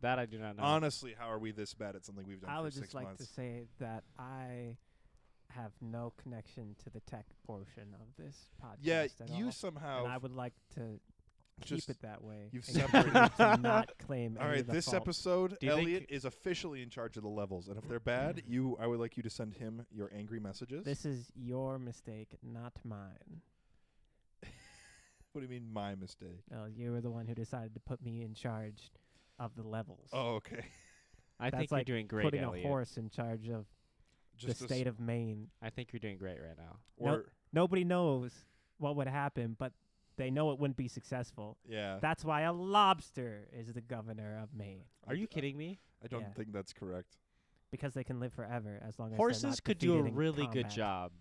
That I do not know. Honestly, how are we this bad at something we've done I for would 6 just like months? to say that I have no connection to the tech portion of this podcast Yeah, at you all. somehow And I would like to keep just it that way. you've and separated- continue to not claim All any right, of the this fault. episode, Do you Elliot think- is officially in charge of the levels, and if they're bad, I would like you to send him your angry messages. This is your mistake, not mine. What do you mean, my mistake? No, you were the one who decided to put me in charge of the levels. Oh, okay. I That's think like you're doing great, putting Elliot. a horse in charge of Just the state of Maine. I think you're doing great right now. or Nobody knows what would happen, but they know it wouldn't be successful. yeah. That's why a lobster is the governor of Maine, Are you kidding me? I don't Yeah. think that's correct. because they can live forever as long as they're Horses not could do a defeated in really good combat. job.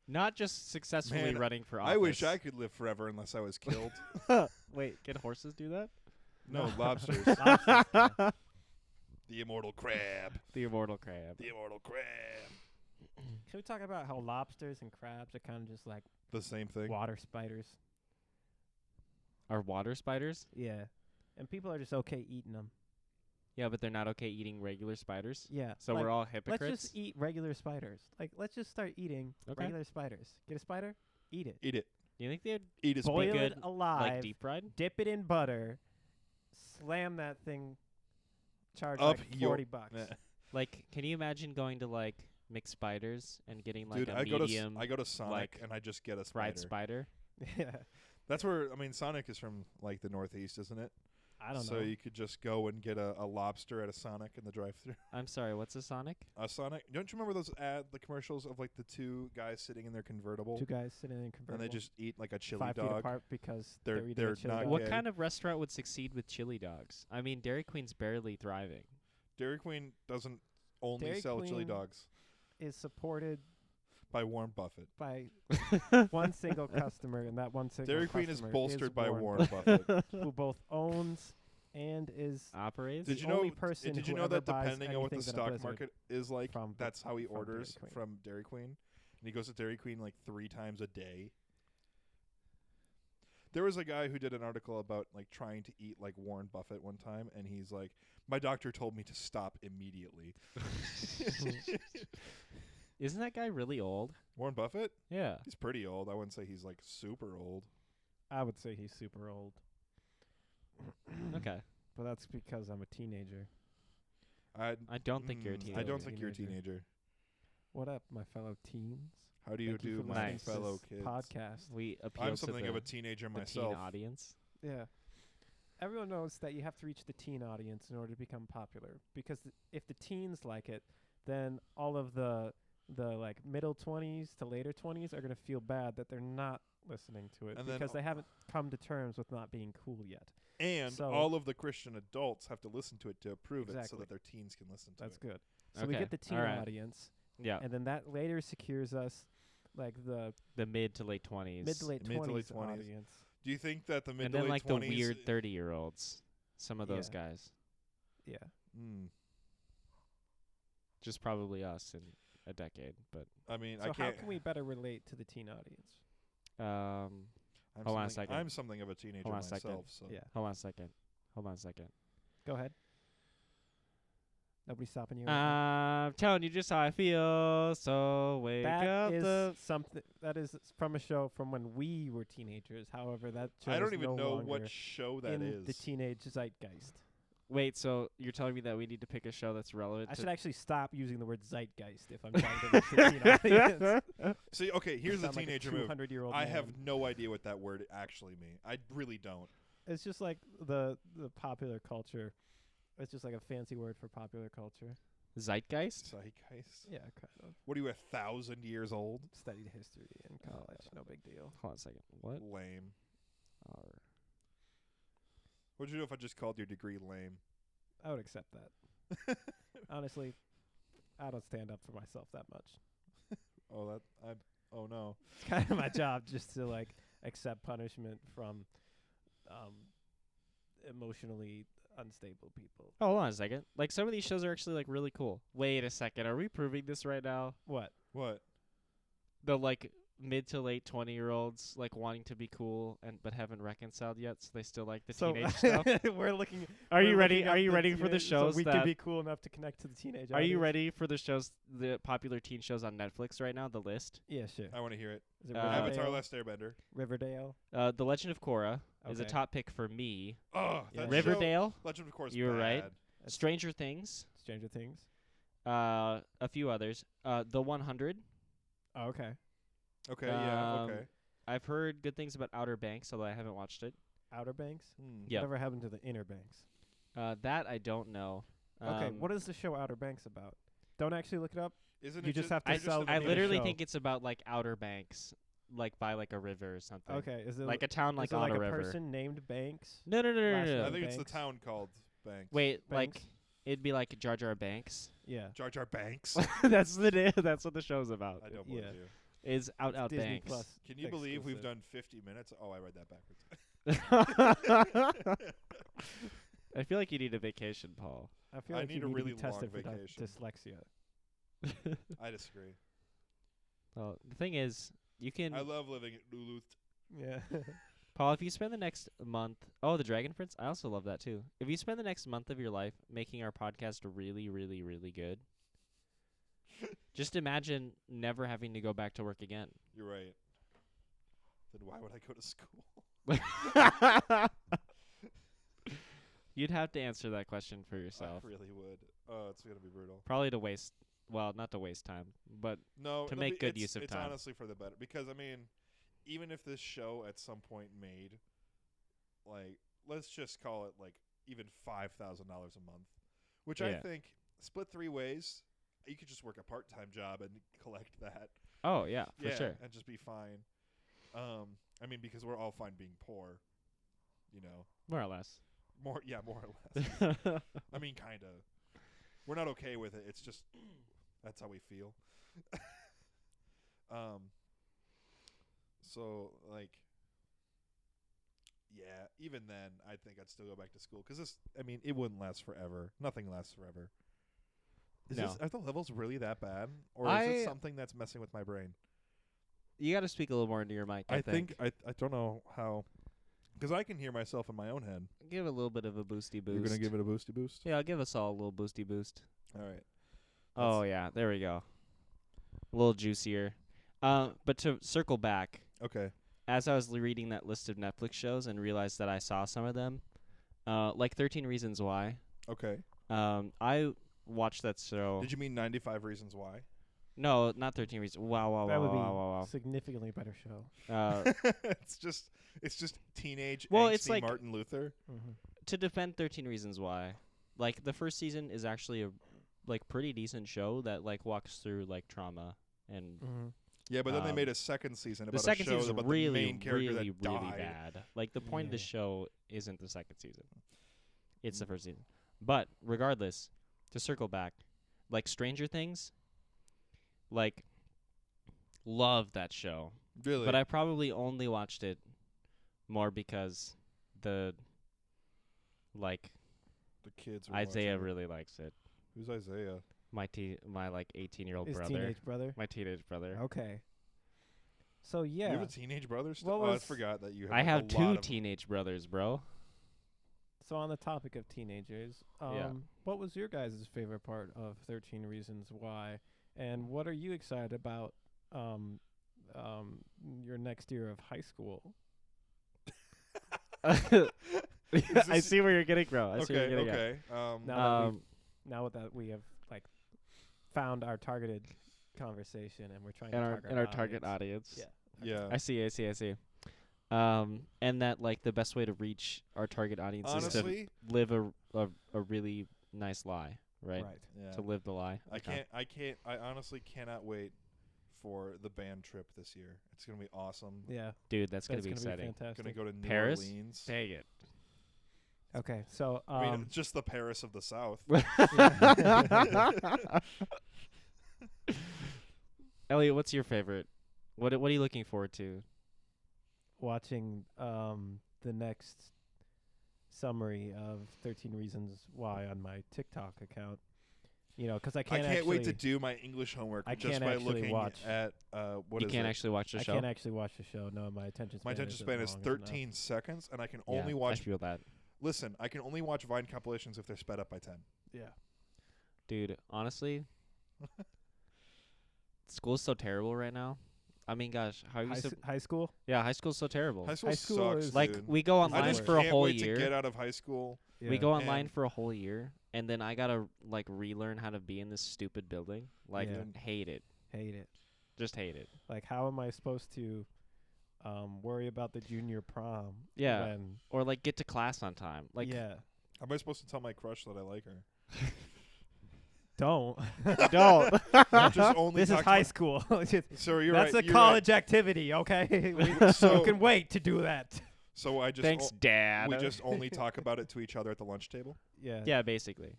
Not just successfully Man, running for office. I wish I could live forever unless I was killed. Wait, can horses do that? No, lobsters. Lobsters, yeah. The immortal crab. The immortal crab. The immortal crab. Can we talk about how lobsters and crabs are kind of just like The same thing. water spiders? Are water spiders? Yeah. And people are just okay eating them. Yeah, but they're not okay eating regular spiders. Yeah. So like, we're all let's hypocrites. just eat regular spiders. Like, let's just start eating Okay. regular spiders. Get a spider? Eat it. Eat it. Do you think they'd Eat a Boil spider. good, it alive. like deep fried? Dip it in butter. Slam that thing. Charge Up like your- $40. Yeah. Like, can you imagine going to like mix spiders and getting like Dude, a I medium go to Sonic like, and I just get a fried spider. spider? Yeah. That's where Sonic is from, like the Northeast, isn't it? I don't so know. you could just go and get a lobster at a Sonic in the drive-thru. I'm sorry, what's a Sonic? A Sonic. Don't you remember those the commercials of like the two guys sitting in their convertible Two guys sitting in a and convertible. they just eat like a chili 5 feet dog? apart because They're- eating they're a chili not dog. What Okay. kind of restaurant would succeed with chili dogs? I mean, Dairy Queen's barely thriving. Dairy Queen doesn't only Dairy sell chili Queen dogs is supported by Warren Buffett. by one single customer, and that one single Dairy Queen is customer bolstered by Warren Warren Buffett. who both owns and is Operates? Did the you know? only person Did you who know ever that buys depending on what the anything that a stock Blizzard market is like, from that's how he from orders Dairy Queen. from Dairy Queen, and he goes to Dairy Queen like 3 times a day. There was a guy who did an article about like trying to eat like Warren Buffett one time, and he's like, "My doctor told me to stop immediately." Isn't that guy really old? Warren Buffett? Yeah. He's pretty old. I wouldn't say he's like super old. I would say he's super old, Okay. but that's because I'm a teenager. I don't think you're a I teenager. don't think you're a Teenager. teenager. What up, my fellow teens? How do you Thank you do, for my listening to fellow this kids? podcast. We appeal I'm to something the, of a teenager the myself. teen audience. Yeah. Everyone knows that you have to reach the teen audience in order to become popular, because if the teens like it, then all of the like middle 20s to later 20s are going to feel bad that they're not listening to it And then because they haven't come to terms with not being cool yet. And So- all of the Christian adults have to listen to it to approve it so Exactly. that their teens can listen to That's it. good. So we Okay, get the teen alright. audience, Yeah. and then that later secures us like the The mid to late 20s. mid to late Mid to late 20s 20s. audience. Do you think that the mid and to then late like 20s the weird 30-year-olds. Some of those Yeah. guys. Yeah. Just probably us in a decade. But I mean, So I how can't. can we better relate to the teen audience? um I'm Hold on a something- second. I'm something of a teenager Hold on a second. myself. So Yeah. hold on a second. Hold on a second. Go ahead. Nobody's stopping you. right I'm telling you just how I feel. So wake now. up That the is something that is from a show from when we were teenagers. However, that show I is don't even no know longer what show that in is. the teenage zeitgeist. Wait, so you're telling me that we need to pick a show that's relevant I to should actually stop using the word zeitgeist if I'm trying to reach the teen audience. See, okay, here's the Sound like a teenager move. 200-year-old I man. have no idea what that word actually means. I really don't. It's just like the popular culture. It's just like a fancy word for popular culture. Zeitgeist? Zeitgeist. Yeah, kind of. What are you, 1,000 years old? Studied history in college. No big deal. Hold on a second. What? Lame. Are What'd you do if I just called your degree lame? I would accept that. Honestly, I don't stand up for myself that much. Oh no. It's kind of my job just to like accept punishment from emotionally unstable people. Oh, hold on a second. Like some of these shows are actually like really cool. Wait a second. Are we proving this right now? What? What? The like mid to late 20-year-olds like wanting to be cool but haven't reconciled yet, so they still like the So teenage stuff. we're looking. Are you we're ready? looking Are up you ready for the teenage- shows So we that? can be cool enough to connect to the teenage. Are you audience? ready for the shows, the popular teen shows on Netflix right now? The list. Yeah, sure. I want to hear it. Is it Avatar Avatar: Riverdale? Last Airbender. Riverdale. The Legend of Korra is a Okay. top pick for me. Oh, Yeah. that show, Riverdale, Legend of Korra. You were right. bad. That's Stranger Things, Stranger Things. a few others. The 100. Oh, okay. Okay, yeah, Um, okay. I've heard good things about Outer Banks, although I haven't watched it. Outer Banks. Yeah. Whatever happened to the Inner Banks? That I don't know. Okay. What is the show Outer Banks about? Don't actually look it up. Isn't You it just have to I, sell the I name of the literally show. think it's about like Outer Banks, like by like a river or something. Okay. Is it Like a town like is it on like a a river. person named Banks? No, no, no, no, Last no, name? no. I think it's the Banks? town called Banks. Wait, Banks? like it'd be like Jar Jar Banks. Yeah. Jar Jar Banks. That's the name. That's what the show's about. I don't believe Yeah. you. Is Out Disney Banks. Plus. Can you believe we've exclusive. done 50 minutes? Oh, I read that backwards. I feel like you need a vacation, Paul. I feel I like need you a need really to be tested long for vacation. dyslexia. I disagree. Well, the thing is, you can, I love living at Duluth. Yeah. Paul, if you spend the next month, the Dragon Prince, I also love that too. If you spend the next month of your life making our podcast really, really, really good, just imagine never having to go back to work again. You're right. Then why would I go to school? You'd have to answer that question for yourself. I really would. Oh, it's gonna be brutal. Probably to waste, well, not to waste time, but No, To it'll make be- good it's- use of it's time. honestly for the better, because I mean, even if this show at some point made, like, let's just call it like even $5,000 a month, which I Yeah. think split 3 ways, you could just work a part-time job and collect that. oh yeah, for Yeah, sure. and just be fine. I mean, because we're all fine being poor, you know. More or less. More or less. I mean, kind of. We're not okay with it. It's just that's how we feel. So like, yeah. Even then, I think I'd still go back to school because this. I mean, it wouldn't last forever. Nothing lasts forever. No. Are the levels really that bad, or is I- it something that's messing with my brain? You got to speak a little more into your mic. I think. I don't know how, because I can hear myself in my own head. Give it a little bit of a boosty boost. You're gonna give it a boosty boost. Yeah, I'll give us all a little boosty boost. All right. Oh yeah, there we go. A little juicier. But to circle back, Okay. as I was reading that list of Netflix shows and realized that I saw some of them, like 13 Reasons Why. Okay. I watched that show. Did you mean 95 Reasons Why? No, not 13 Reasons. Wow. That would be Wow. significantly better show. it's just teenage Well, angsty it's like- Martin Luther. Mm-hmm. To defend 13 Reasons Why, like the first season is actually a like pretty decent show that like walks through like trauma and Mm-hmm. Yeah, but then they Um, made a second season the about second a show season about really, the main character really, that really died. bad. Like the point of the Yeah. show isn't the second season; it's the first season. But regardless, to circle back, like Stranger Things, like love that show, Really? but I probably only watched it more because the like the kids were Isaiah watching it. really likes it. Who's Isaiah? My like 18-year-old His brother, teenage brother. my teenage brother. Okay. So You yeah. have a teenage brother still? What Oh, I was- forgot that you have I like, have a two lot of teenage brothers, bro. So on the topic of teenagers, Yeah. what was your guys' favorite part of 13 Reasons Why, and what are you excited about your next year of high school? I this- see where you're getting from. I see where Okay, you're getting okay. Now that we have like found our targeted conversation and we're trying at. to And target our target audience. Yeah. Yeah. I see. And that like the best way to reach our target audience is Honestly, to live a really nice lie, right? yeah. To live the lie. Okay. I honestly cannot wait for the band trip this year. It's going to be awesome. Yeah. Dude, that's gonna be Be exciting. fantastic. Going to go to New Paris? Orleans. Dang it. Okay. So I mean, just the Paris of the South. Elliot, what's your favorite? What are you looking forward to? watching the next summary of 13 Reasons Why on my TikTok account You know, because I I can't. can't wait to actually- do my English homework I just can't by actually looking watch. at what You is can't it? actually watch the I show. can't actually watch the show. No, my attention span. My attention span is isn't long 13 seconds, and I can Yeah, only I watch. feel that. Listen, I can only watch Vine compilations if they're sped up by 10. Yeah. Dude, honestly, school's so terrible right now. I mean, gosh, how you High school. Yeah, high school's so terrible. High school, High school sucks, is- Like dude. we go I I online just for a can't whole wait year. to get out of high school. We go And- online for a whole year, and then I gotta like relearn how to be in this stupid building. Like, Yeah. hate it. Hate it. Just hate it. Like, how am I supposed to worry about the junior prom? Yeah. When, Or like get to class on time. Like, yeah. How am I supposed to tell my crush that I like her? Don't. don't. I'm just only This is talking high about- school. So you're That's right. a you're college activity, okay? So- you can wait to do that. Right. So I just Thanks, Dad. we just only talk about it to each other at the lunch table. Yeah. Yeah, basically.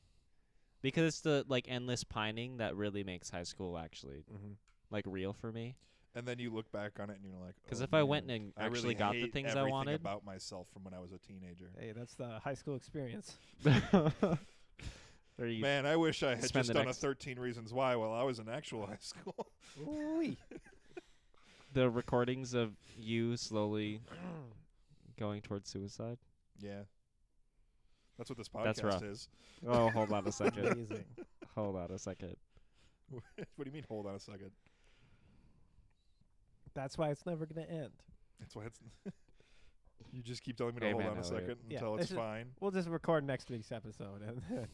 Because it's the like endless pining that really makes high school actually Mm-hmm. like real for me. And then you look back on it and you're like, Because oh, if I man, went and I actually really got the hate things I everything wanted, about myself from when I was a teenager. Hey, that's the high school experience. or you, Man, I wish I had spend just the done next- a 13 Reasons Why while I was in actual high school. Ooh-wee. the recordings of you slowly going towards suicide. Yeah. That's what this That's rough. podcast is. Oh, hold on a second. Amazing. Hold on a second. What do you mean, hold on a second? That's why it's never gonna end. That's why it's. You just keep telling me to Amen, hold on a Elliot. second Yeah, until this it's is- fine. We'll just record next week's episode, and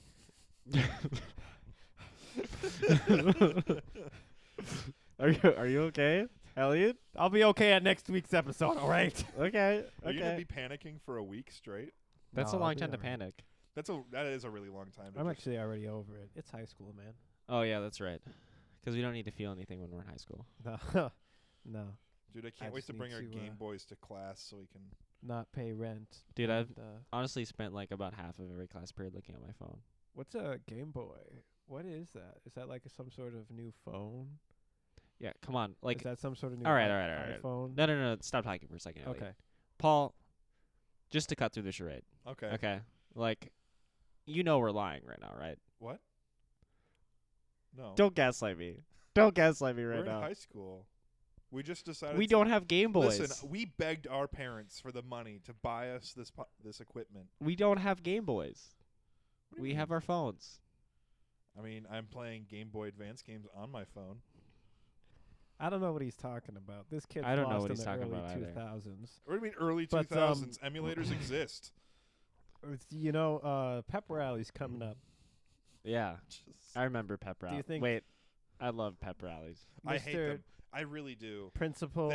Are you okay, Elliot? I'll be okay at next week's episode. All right. Okay. Are you gonna be panicking for a week straight? That's No, a I'll long be time to alright. panic. That is a really long time. To I'm just- actually already over it. It's high school, man. Oh yeah, that's right. Because we don't need to feel anything when we're in high school. No, no, Dude, I I can't wait just to bring need our to, Game Boys to class so we can. not pay rent. Dude, I've and, honestly spent like about half of every class period looking at my phone. what's a Game Boy? What is that? Is that like some sort of new phone? Yeah, come on. Like, is that some sort of new all right. iPhone? no. Stop talking for a second, Elliot. Okay. Paul, just to cut through the charade. Okay. Okay. Like, you know we're lying right now, right? What? No. Don't gaslight me. Don't gaslight me We're right in now. high school. We just decided. We to- don't have Game Boys. Listen, we begged our parents for the money to buy us this equipment. We don't have Game Boys. What do you We mean? have our phones. I mean, I'm playing Game Boy Advance games on my phone. I don't know what he's talking about. This kid's I don't know lost what in he's the talking early about either. 2000s. What do you mean early But, 2000s? Emulators exist. You know, pep rally's coming up. Yeah. I remember pep you rallies. think- Wait. I love pep rallies. I hate Mr. them. I really do. Principal.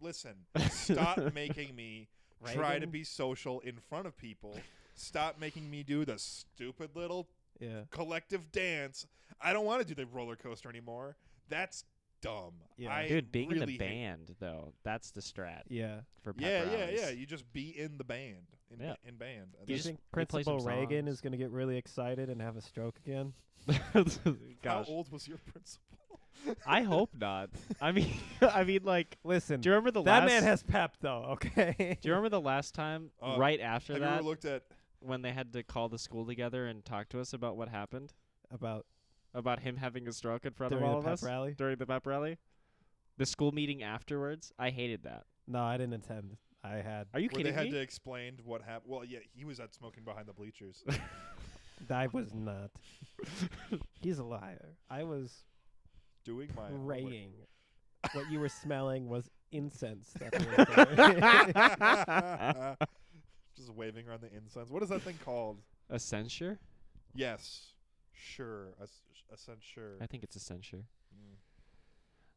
Listen. Stop making me try to Reagan? be social in front of people. Stop making me do the stupid little Yeah. collective dance. I don't want to do the roller coaster anymore. That's dumb. Yeah. I Dude, being in really the hate- band, though, that's the strat Yeah. for pep Yeah. rallies. You just be in the band. In Yeah. band. Do you just- think you play some Principal Reagan songs. is going to get really excited and have a stroke again? How Gosh. old was your principal? I hope not. I mean, like, Listen, do you remember the that last? man has pep, though, okay? Do you remember the last time, Uh, right after Have you that, ever looked at? when they had to call the school together and talk to us about what happened, About him having a stroke in front during of all the of pep us rally? during the pep rally? The school meeting afterwards, I hated that. No, I didn't attend. I had. Are you Where they kidding had me? to explain what happened. Well, yeah, he was at smoking behind the bleachers. I was not. He's a liar. I was Doing my homework. praying. What you were smelling was incense. That was there. Just waving around the incense. What is that thing called? A censure? Yes, sure, a censure. I think it's a censure. Mm.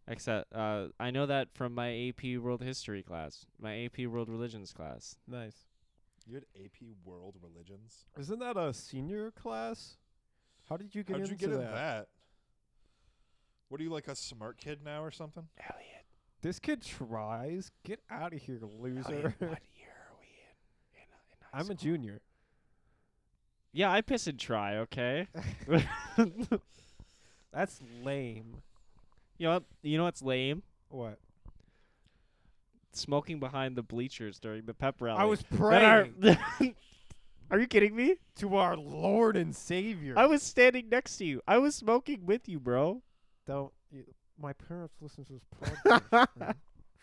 Except, I know that from my AP World History class, my AP World Religions class. Nice. You had AP World Religions. Isn't that a senior class? How did you get How'd into you get in that? that? What are you, like a smart kid now or something? Elliot, This kid tries. Get out of here, loser. Elliot, what year are we in high I'm school? a junior. Yeah, I piss and try, okay? That's lame. You know what? You know what's lame? What? Smoking behind the bleachers during the pep rally. I was That are- praying. Are you kidding me? To our Lord and Savior. I was standing next to you. I was smoking with you, bro. Don't. My parents listen to this podcast. man.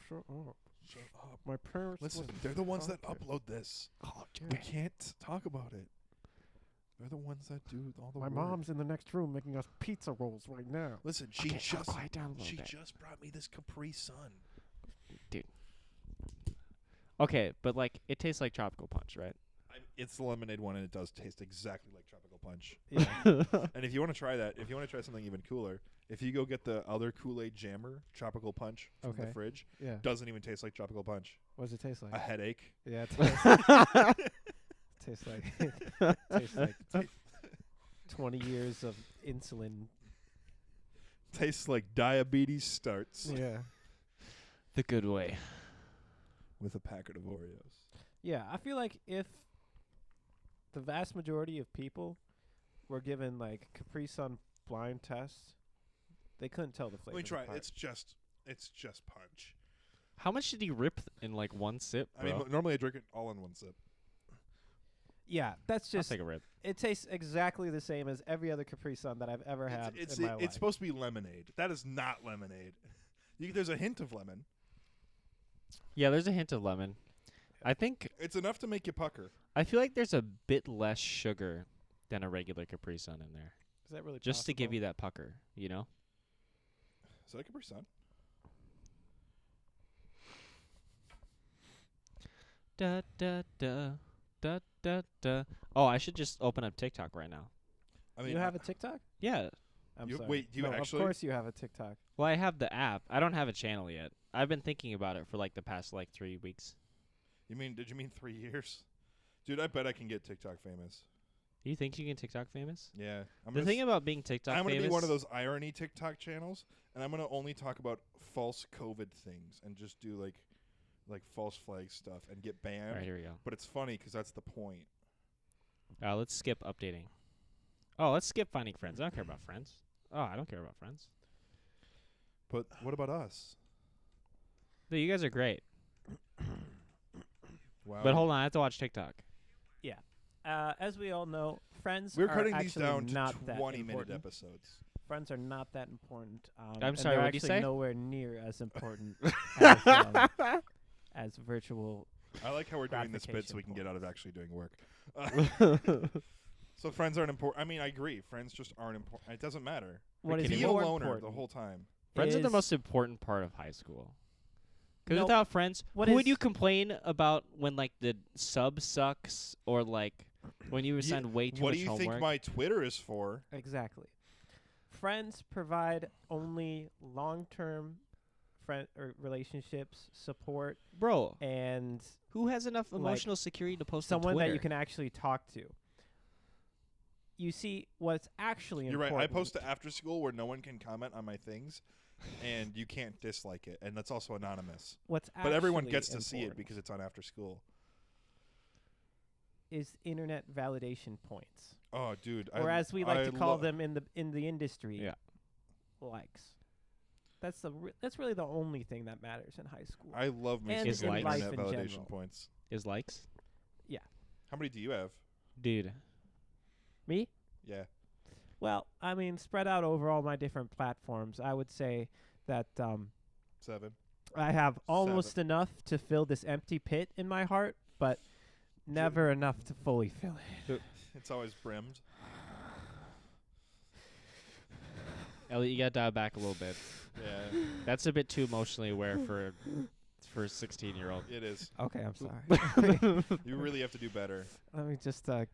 Shut up. Shut up. My parents Listen, listen they're to the this ones that podcast. upload this. Oh, We can't talk about it. They're the ones that do all the My work. mom's in the next room making us pizza rolls right now. Listen, she Okay, just quiet down a little she bit. just brought me this Capri Sun. Okay, but like it tastes like tropical punch, right? It's the lemonade one, and it does taste exactly like tropical punch. Yeah. And if you want to try that, if you want to try something even cooler, if you go get the other Kool-Aid Jammer tropical punch from the Okay. fridge, Yeah. doesn't even taste like tropical punch. What does it taste like? A headache. Yeah, it tastes like 20 years of insulin. Tastes like diabetes starts Yeah. The good way. with a packet of Oreos. Yeah, I feel like if the vast majority of people were given like Capri Sun blind tests, they couldn't tell the flavor. Let me try. apart. It's just punch. How much did he rip in like one sip, I bro? mean, normally I drink it all in one sip. Yeah, that's I'll just. take a rip. It tastes exactly the same as every other Capri Sun that I've ever had It's in my life. supposed to be lemonade. That is not lemonade. There's a hint of lemon. Yeah, there's a hint of lemon. I think It's enough to make you pucker. I feel like there's a bit less sugar than a regular Capri Sun in there, Is that really just to give possible? you that pucker, you know? Is that a Capri Sun? Da da da da da da. Oh, I should just open up TikTok right now. I mean, you have a TikTok? Yeah. I'm You- sorry. wait, do you no, actually? Of course you have a TikTok. Well, I have the app. I don't have a channel yet. I've been thinking about it for like the past like 3 weeks. Did you mean 3 years? Dude, I bet I can get TikTok famous. You think you can TikTok famous? Yeah. The thing about being TikTok I'm gonna famous, be one of those irony TikTok channels, and I'm gonna only talk about false COVID things and just do like false flag stuff and get banned. All right, here we go. But it's funny because that's the point. Let's skip updating. Oh, let's skip finding friends. I don't care about friends. Oh, I don't care about friends. But what about us? No, you guys are great. Wow. But hold on, I have to watch TikTok. As we all know, friends We're are cutting these actually down to not that 20-minute important. episodes. Friends are not that important. I'm and sorry, they're what'd you actually say? nowhere near as important as virtual. I like how we're doing this bit so we can get out of points. actually doing work. So friends aren't important. I mean, I agree. Friends just aren't important. It doesn't matter. What is kidding Be a more loner important the whole time. Friends are the is- most important part of high school. Because Nope. without friends, What who would is- you complain about when like the sub sucks or like when you assign way too What much do you homework? think my Twitter is for? Exactly. Friends provide only long-term friend or relationships, support, Bro, and who has enough like, emotional security to post on someone Twitter? that you can actually talk to. You see, what's actually You're right. important. I post to after school where no one can comment on my things, and you can't dislike it, and that's also anonymous. What's But everyone actually gets to see it important because it's on after school. is internet validation points, Oh, dude. or as we like I to call lo- them in the industry, Yeah. likes. That's that's really the only thing that matters in high school. I love me in some life internet in validation general. points. Is likes? How many do you have? Dude. Me? Yeah. Well, I mean, spread out over all my different platforms, I would say that 7. I have almost enough to fill this empty pit in my heart, but never enough to fully fill it. It's always brimmed. Elliot, you gotta dial back a little bit. Yeah, That's a bit too emotionally aware for a 16-year-old. it is. Okay, I'm sorry. You really have to do better. Let me just go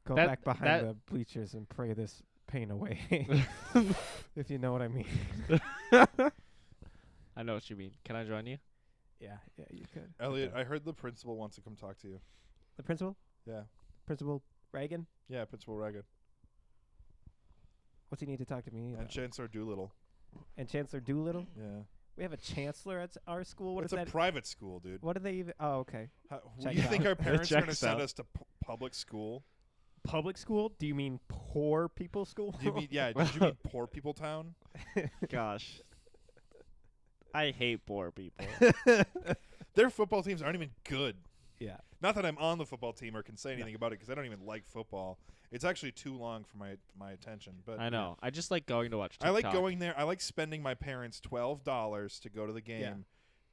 That- back behind that- the bleachers and pray this pain away, if you know what I mean. I know what you mean. Can I join you? Yeah, you could. Elliot, Okay. I heard the principal wants to come talk to you. The principal? Yeah. Principal Reagan? Yeah, Principal Reagan. What's he need to talk to me And about? Chancellor Doolittle. And Chancellor Doolittle? Yeah. We have a chancellor at our school? What It's is a that? private school, dude. What do they even... Oh, okay. Check You it think out. our parents are going to checks send out. us to public school? Public school? Do you mean poor people school? Do you mean, yeah, did you mean Poor People Town? Gosh. I hate poor people. Their football teams aren't even good. Yeah. Not that I'm on the football team or can say anything about it because I don't even like football. It's actually too long for my attention. But I know. I just like going to watch I TikTok. like going there. I like spending my parents $12 to go to the game,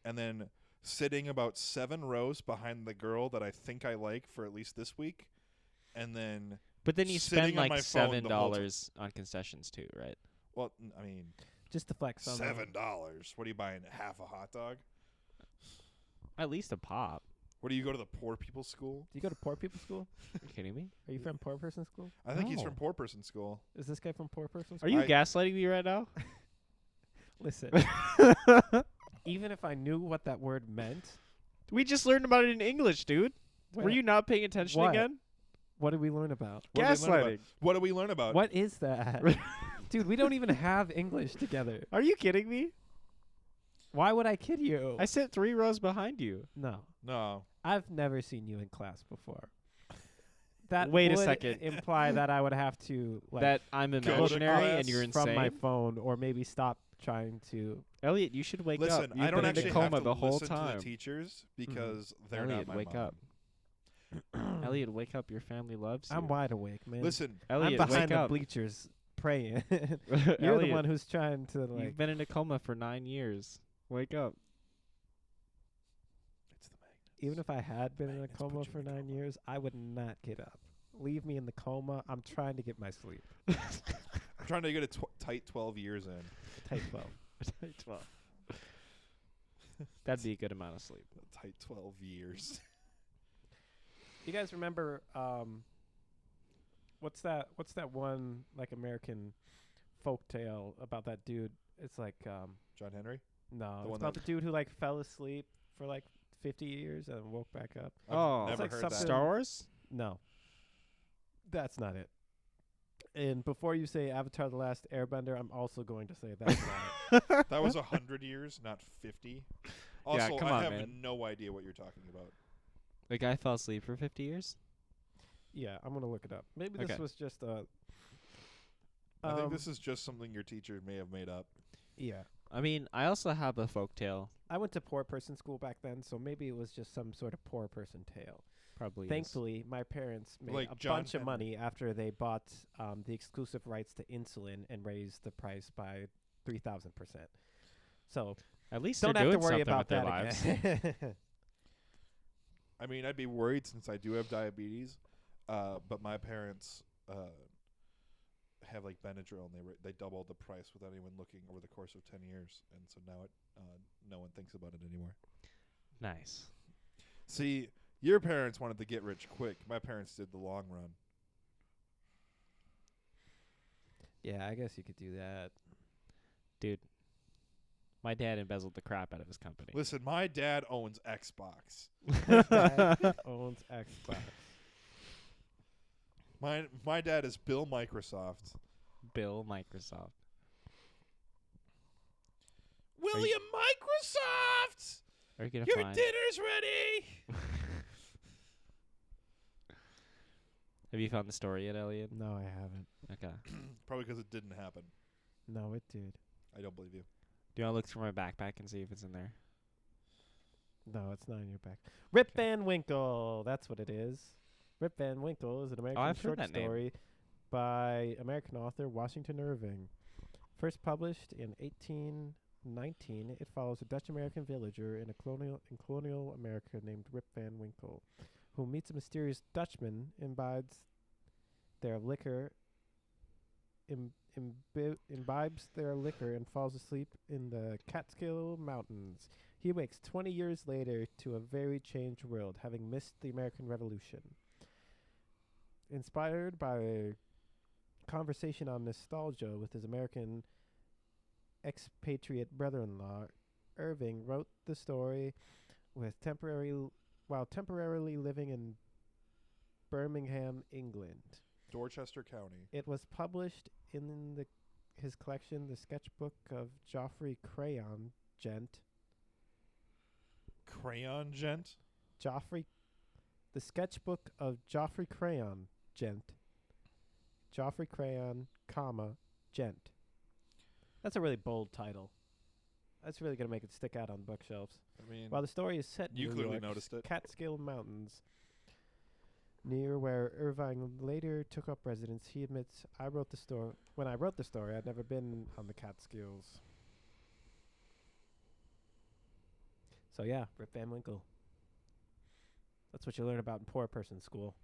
and then sitting about 7 rows behind the girl that I think I like for at least this week, and then. But then you sitting spend on my like phone the whole $7 on concessions too, right? Well, I mean, Just to flex on them. $7. What are you buying? Half a hot dog? At least a pop. What do you go to the poor people's school? Do you go to poor people school? Are you kidding me? Are you from poor person school? I think he's No. from poor person school. Is this guy from poor person Are school? you I- gaslighting me right now? Listen, even if I knew what that word meant, We just learned about it in English, dude. Were what- you not paying attention What? again? what did we learn about? What did we learn Gaslighting. What do we learn about? What is that? Dude, we don't even have English together. Are you kidding me? Why would I kid you? I sit 3 rows behind you. No. No. I've never seen you in class before. That Wait a would second. imply that I would have to like That I'm to imaginary class and you're from insane. my phone or maybe stop trying to. Elliot, you should wake Listen, up. You've I don't been actually in a have coma to the whole listen to time. the teachers because they're Elliot, not my wake mom. up. Elliot, wake up. Your family loves you. I'm wide awake, man. Listen, Elliot, I'm behind wake the up. bleachers praying. You're the Elliot, one who's trying to like. You've been in a coma for 9 years. Wake up. it's the magnets. Even if I had been in a Magnets put coma you for in a 9 coma. years, I would not get up. Leave me in the coma. I'm trying to get my sleep. I'm trying to get a tight 12 years in. Tight 12. 12. That'd be a good amount of sleep. A tight 12 years. You guys remember what's that one like American folktale about that dude? It's like John Henry? no, The it's one about that- the dude who like fell asleep for like 50 years and woke back up. I've Oh. never It's like heard something- that. Star Wars? No. That's not it. And before you say Avatar the Last Airbender, I'm also going to say that's not it. That was 100 years, not 50. Also, come I on, have man. no idea what you're talking about. The guy fell asleep for 50 years? Yeah, I'm going to look it up. Maybe this Okay. was just a I think this is just something your teacher may have made up. yeah. I mean, I also have a folktale. I went to poor person school back then, so maybe it was just some sort of poor person tale. Probably is. Thankfully, my parents made Like a John bunch of Henry. money after they bought the exclusive rights to insulin and raised the price by 3,000%. So At least don't they're have to doing worry something about with their that lives. again. I mean, I'd be worried since I do have diabetes, but my parents have like Benadryl, and they doubled the price without anyone looking over the course of 10 years, and so now no one thinks about it anymore. Nice. See, your parents wanted to get rich quick. My parents did the long run. Yeah, I guess you could do that. Dude, my dad embezzled the crap out of his company. Listen, my dad owns Xbox. Dad owns Xbox. My dad is Bill Microsoft. Bill Microsoft. William Microsoft! Are you going to Your find... dinner's ready! Have you found the story yet, Elliot? No, I haven't. Okay. Probably because it didn't happen. No, it did. I don't believe you. Do you want to look through my backpack and see if it's in there? No, it's not in your back. Rip Van Winkle. That's what it is. Rip Van Winkle is an American I've heard short that name. story by American author Washington Irving. First published in 1819, it follows a Dutch-American villager in colonial America named Rip Van Winkle, who meets a mysterious Dutchman, imbibes their liquor, imbibes their liquor, and falls asleep in the Catskill Mountains. He wakes 20 years later to a very changed world, having missed the American Revolution. Inspired by a conversation on nostalgia with his American expatriate brother-in-law, Irving wrote the story while temporarily living in Birmingham, England. Dorchester County. It was published in his collection, The Sketchbook of Geoffrey Crayon Gent. Crayon Gent? The Sketchbook of Geoffrey Crayon Gent. Geoffrey Crayon, comma, Gent. That's a really bold title. That's really gonna make it stick out on bookshelves. I mean, While the story is set in you New clearly York's noticed it. Catskill Mountains, near where Irving later took up residence, he admits, when I wrote the story, I'd never been on the Catskills. So yeah, Rip Van Winkle. That's what you learn about in poor person school,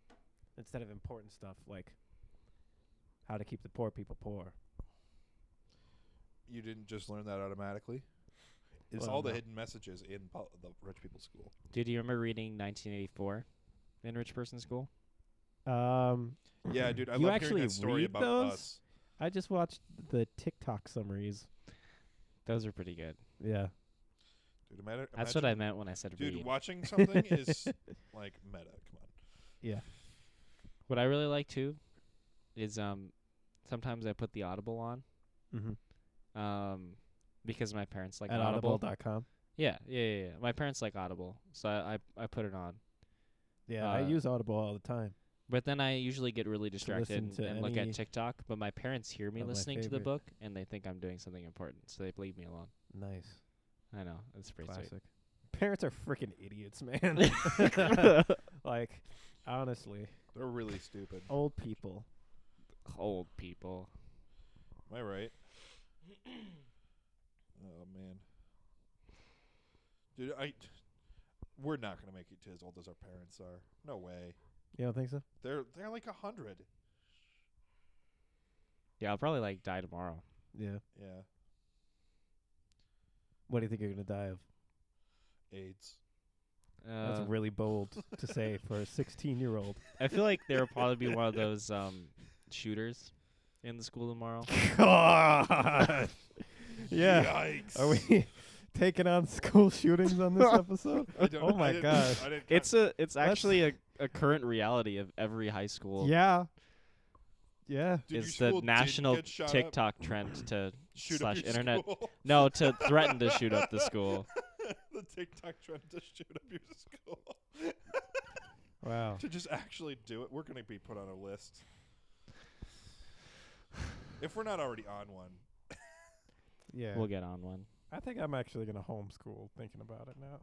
instead of important stuff like how to keep the poor people poor. You didn't just learn that automatically. It's Well, all the no. hidden messages in the rich people's school. Dude, do you remember reading 1984 in Rich Person School? Yeah, dude, I You love actually hearing that story read about those? us. I just watched the TikTok summaries. Those are pretty good. Yeah. Dude, That's what I meant when I said Dude, read. watching something is like meta. Come on. Yeah. What I really like too is sometimes I put the Audible on Mm-hmm. because my parents like At Audible. audible.com. Yeah. My parents like Audible, so I put it on. Yeah, I use Audible all the time. But then I usually get really distracted listen to and look any at TikTok. But my parents hear me of my listening to the favorite. book, and they think I'm doing something important, so they leave me alone. Nice. I know, it's pretty Classic. Parents are freaking idiots, man. Like, honestly, They're really stupid. old people. sweet. Old people. Am I right? Oh man, dude, we're not gonna make it to as old as our parents are. No way. You don't think so? They're like 100. Yeah, I'll probably like die tomorrow. Yeah. Yeah, What do you think you're gonna die of? AIDS. That's really bold to say for a 16-year-old. I feel like there will probably be one of those shooters in the school tomorrow. God. Yeah. Yikes. Are we taking on school shootings on this episode? Oh my gosh. It's actually a current reality of every high school. Yeah. Yeah. Dude, It's your the school did national get shot up? TikTok trend to Shoot up slash your internet. school. No, to threaten to shoot up the school. The TikTok trend to shoot up your school. Wow. To just actually do it. We're gonna be put on a list. If we're not already on one. Yeah. We'll get on one. I think I'm actually gonna homeschool. Thinking about it now.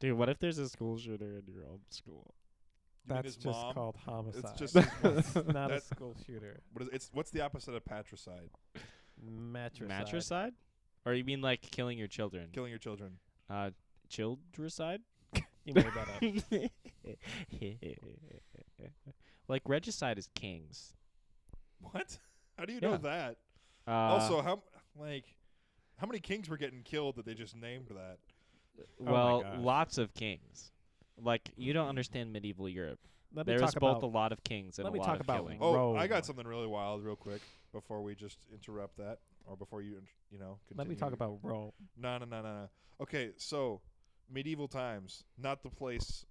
Dude, what if there's a school shooter in your own school? You mean That's his just mom? called homicide. It's just his mom. It's not a That- school shooter. What's the opposite of patricide? Matricide. Matricide? Or you mean like killing your children? Killing your children. Childricide? You made that up. Like regicide is kings. What? How do you Yeah. know that? Also, how many kings were getting killed that they just named that? my well, gosh. lots of kings. Like you don't understand medieval Europe. Let me There was talk both about. a lot of kings and let a me lot talk of about killing. Oh, I Rome. got something really wild, real quick, before we just interrupt that, or before you, continue. Let me talk about Rome. No. Okay, so medieval times, not the place,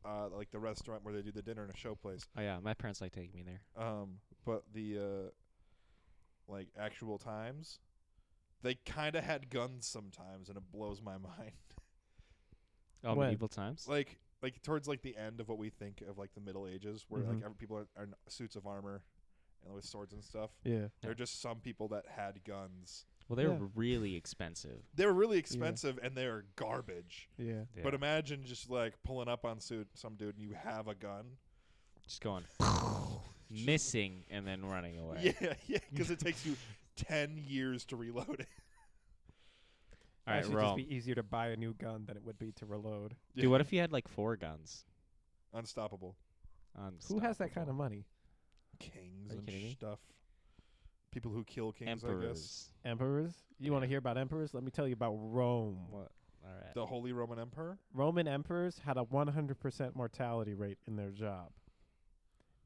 like the restaurant where they do the dinner and a show place. Oh yeah, my parents like taking me there. But the like actual times, they kind of had guns sometimes, and it blows my mind. Oh, When? medieval times. like towards like the end of what we think of like the Middle Ages, where like Mhm. people are in suits of armor and with swords and stuff. Yeah. There are just some people that had guns. Well, they were Yeah. really expensive. They were really expensive and they were garbage. Yeah. Yeah. But imagine just like pulling up on some dude and you have a gun. Just going missing and then running away. Yeah, because it takes you 10 years to reload it. All right, It should Rome. just be easier to buy a new gun than it would be to reload. Dude, what if you had like 4 guns? Unstoppable. Who has that kind of money? Kings Are you and kidding me? stuff. People who kill kings, I guess. Emperors? Emperors? You want to hear about emperors? Let me tell you about Rome. What? All right. The Holy Roman Emperor? Roman emperors had a 100% mortality rate in their job.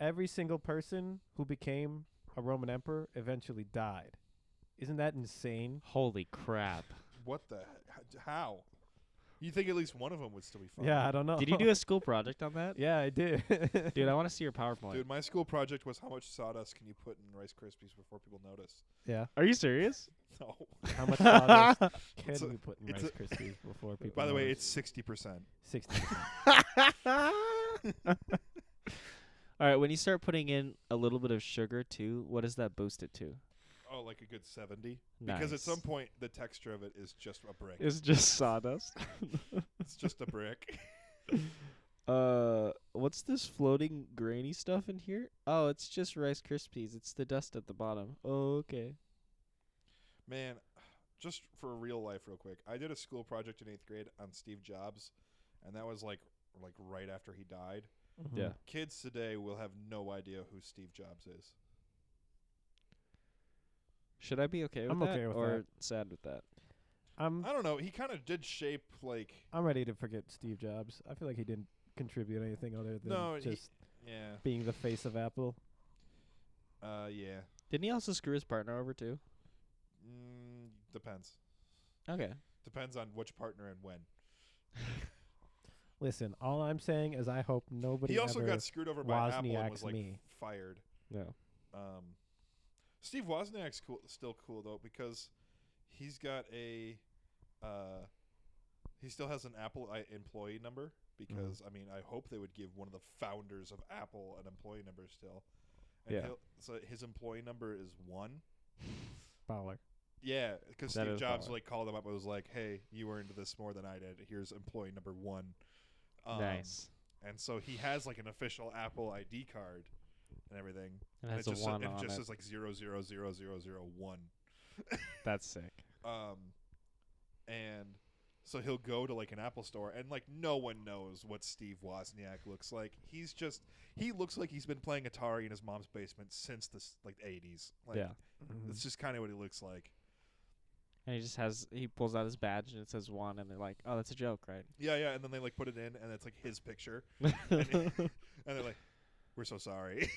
Every single person who became a Roman emperor eventually died. Isn't that insane? Holy crap. What the how? You think at least one of them would still be fine? Yeah, I don't know. Did you do a school project on that? Yeah, I did. Dude, I want to see your PowerPoint. Dude, my school project was how much sawdust can you put in Rice Krispies before people notice? Yeah. Are you serious? No. How much sawdust can It's a- you put in it's Rice a- Krispies before people By the way, notice? it's 60%. 60%. All right, when you start putting in a little bit of sugar too, what does that boost it to? Oh, Oh, like a good 70. Because at some point the texture of it is just a brick. It's just sawdust. It's just a brick. What's this floating grainy stuff in here? Oh, it's just Rice Krispies. It's the dust at the bottom. Oh, okay. Man, just for real life real quick. I did a school project in 8th grade on Steve Jobs, and that was like right after he died. Mm-hmm. Yeah. Kids today will have no idea who Steve Jobs is. Should I be okay with I'm that okay with or that. sad with that? I don't know. He kind of did shape like I'm ready to forget Steve Jobs. I feel like he didn't contribute anything other than just yeah. being the face of Apple. Yeah. Didn't he also screw his partner over too? Depends. Okay. Depends on which partner and when. Listen, all I'm saying is I hope nobody He also ever got screwed over by Apple and Wozniaks was like me. fired. No. Steve Wozniak's still cool though because he's got he still has an Apple employee number because I mean I hope they would give one of the founders of Apple an employee number still. And so his employee number is 1. Baller. Yeah, because That Steve is Jobs baller. called him up and was like, "Hey, you earned this more than I did. Here's employee number 1." Nice. And so he has like an official Apple ID card and everything. It And has it a just 1 it on just it. says like 00001. That's sick. And so he'll go to like an Apple store and like no one knows what Steve Wozniak looks like. He looks like he's been playing Atari in his mom's basement since the 80s. Like, Yeah. It's just kind of what he looks like. And he pulls out his badge and it says 1 and they're like, "Oh, that's a joke, right?" Yeah, and then they like put it in and it's like his picture. And they're like, "We're so sorry."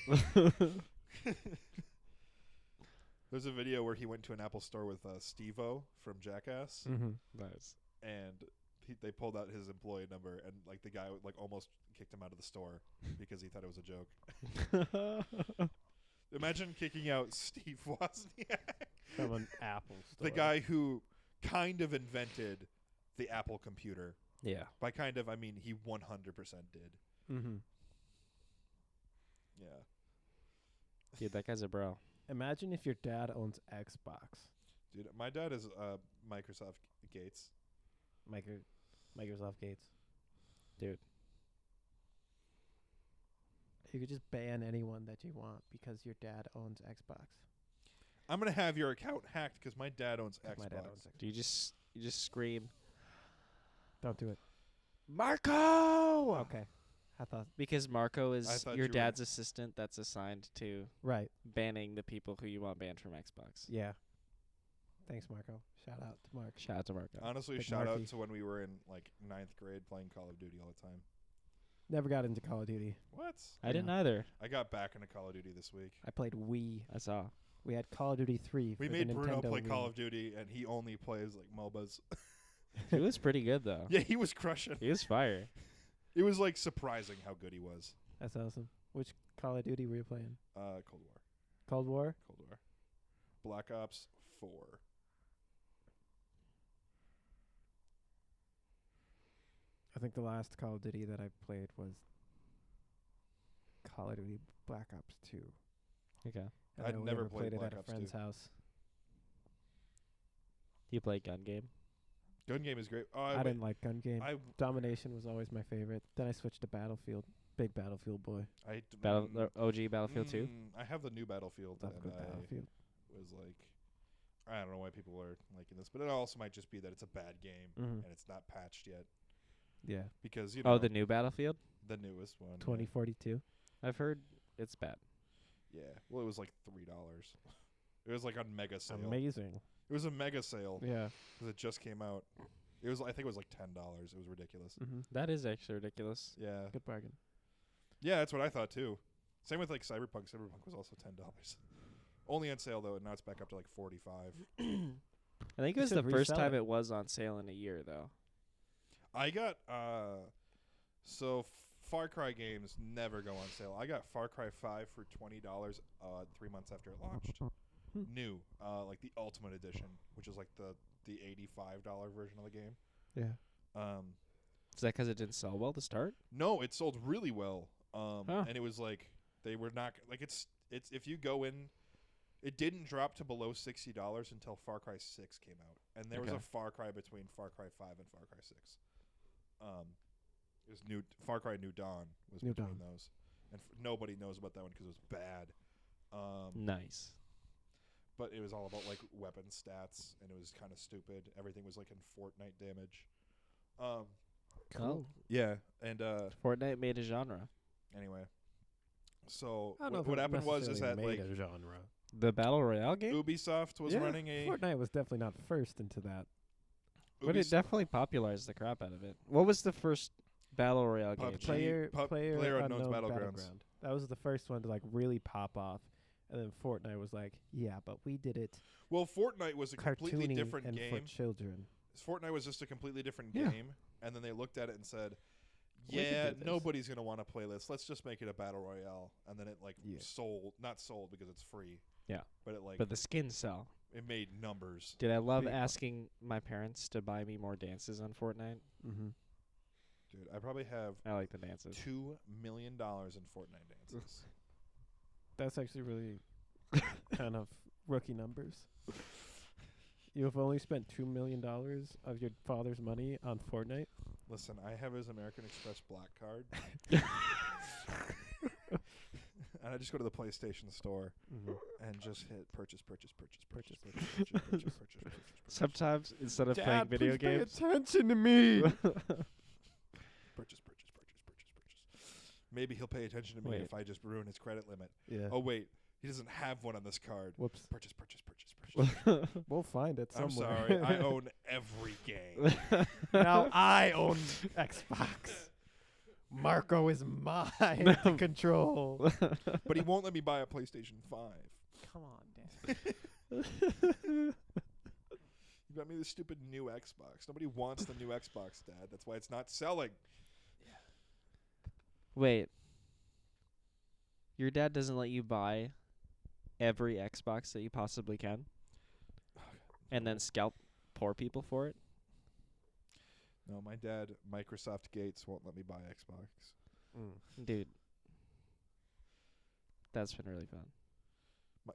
There's a video where he went to an Apple store with Steve-O from Jackass, Nice. and they pulled out his employee number, and like the guy like almost kicked him out of the store because he thought it was a joke. Imagine kicking out Steve Wozniak From an Apple store. the guy who kind of invented the Apple computer. Yeah. By kind of, I mean he 100% did. Mm-hmm. Yeah. Dude, that guy's a bro. Imagine if your dad owns Xbox. Dude, my dad is Microsoft Gates. Microsoft Gates. Dude. You could just ban anyone that you want because your dad owns Xbox. I'm gonna have your account hacked because my dad owns Xbox. My dad owns Xbox. Do you just scream, Don't do it. "Marco!" Okay. I thought Because Marco I is thought your you were- dad's assistant that's assigned to right. banning the people who you want banned from Xbox. Yeah. Thanks, Marco. Shout out to Mark. Shout out to Marco. Honestly, Big shout Marky. out to when we were in like 9th grade playing Call of Duty all the time. Never got into Call of Duty. What? I didn't either. I got back into Call of Duty this week. I played Wii. I saw. We had Call of Duty 3. We for made the Bruno Nintendo play Wii. Call of Duty, and he only plays like MOBAs. He was pretty good though. Yeah, he was crushing. He was fire. It was like surprising how good he was. That's awesome. Which Call of Duty were you playing? Cold War. Cold War? Cold War. Black Ops 4. I think the last Call of Duty that I played was Call of Duty Black Ops 2. Okay. And I'd then we never ever played played it Black at a Ops friend's 2. house. You play gun game? Gun game is great. Oh, I didn't like gun game. I Domination was always my favorite. Then I switched to Battlefield. Big Battlefield boy. OG Battlefield 2? I have the new Battlefield, Love and good I Battlefield. was like, I don't know why people are liking this, but it also might just be that it's a bad game Mhm. and it's not patched yet Yeah. because you know Oh, the new Battlefield? the newest one. 2042. I've heard it's bad. Yeah. Well, it was like $3. It was like on mega sale. Amazing. It was a mega sale Yeah. because it just came out. It was, I think it was like $10. It was ridiculous. Mm-hmm. That is actually ridiculous. Yeah. Good bargain. Yeah, that's what I thought too. Same with like Cyberpunk. Cyberpunk was also $10. Only on sale though, and now it's back up to like 45. I think it You was should the first resell time it. it was on sale in a year, though. I got so Far Cry games never go on sale. I got Far Cry 5 for $20 3 months after it launched. New, like the Ultimate Edition, which is like the $85 version of the game. Yeah. Is that because it didn't sell well to start? No, it sold really well. Huh. And it was like they were not like it's if you go in It didn't drop to below $60 until Far Cry 6 came out, and there was Okay. a Far Cry between Far Cry 5 and Far Cry 6. It was Far Cry New Dawn was New between Dawn. those, and nobody knows about that one because it was bad. Nice. But it was all about like weapon stats, and it was kind of stupid. Everything was like in Fortnite damage. Cool. Yeah, and Fortnite made a genre. anyway, so I don't know if what it happened was is that necessarily like made a genre. The Battle Royale game? Ubisoft was running a Fortnite was definitely not first into that. But it definitely popularized the crap out of it. What was the first Battle Royale game? PUBG. Player PlayerUnknown's Unknown's Battlegrounds. Battleground. That was the first one to like really pop off, and then Fortnite was like, yeah, but we did it Well, Fortnite was a completely cartoony different and for game. children. Fortnite was just a completely different Yeah. game, and then they looked at it and said, We could "Yeah, do this." nobody's gonna want to play this. Let's just make it a battle royale." And then it like Yeah. not sold because it's free. Yeah. But it like But the skins sell. it made numbers. Did I love Big- asking my parents to buy me more dances on Fortnite? Mm-hmm. Dude, I probably have I like the dances. $2 million in Fortnite dances. That's actually really kind of rookie numbers. You have only spent $2 million of your father's money on Fortnite. Listen, I have his American Express Black card, and I just go to the PlayStation store and just hit purchase. Sometimes instead of playing video games, Pay attention to me. Purchase. Maybe he'll pay attention to me Wait. if I just ruin his credit limit. Yeah. Oh wait, he doesn't have one on this card. Whoops. Purchase. We'll find it I'm somewhere. sorry, I own every game. Now I own Xbox. Marco is mine to control. But he won't let me buy a PlayStation 5. Come on, Dad. You got me this stupid new Xbox. Nobody wants the new Xbox, Dad. That's why it's not selling. Wait. Your dad doesn't let you buy every Xbox that you possibly can? And then scalp poor people for it? No, my dad, Microsoft Gates, won't let me buy Xbox. Dude. That's been really fun.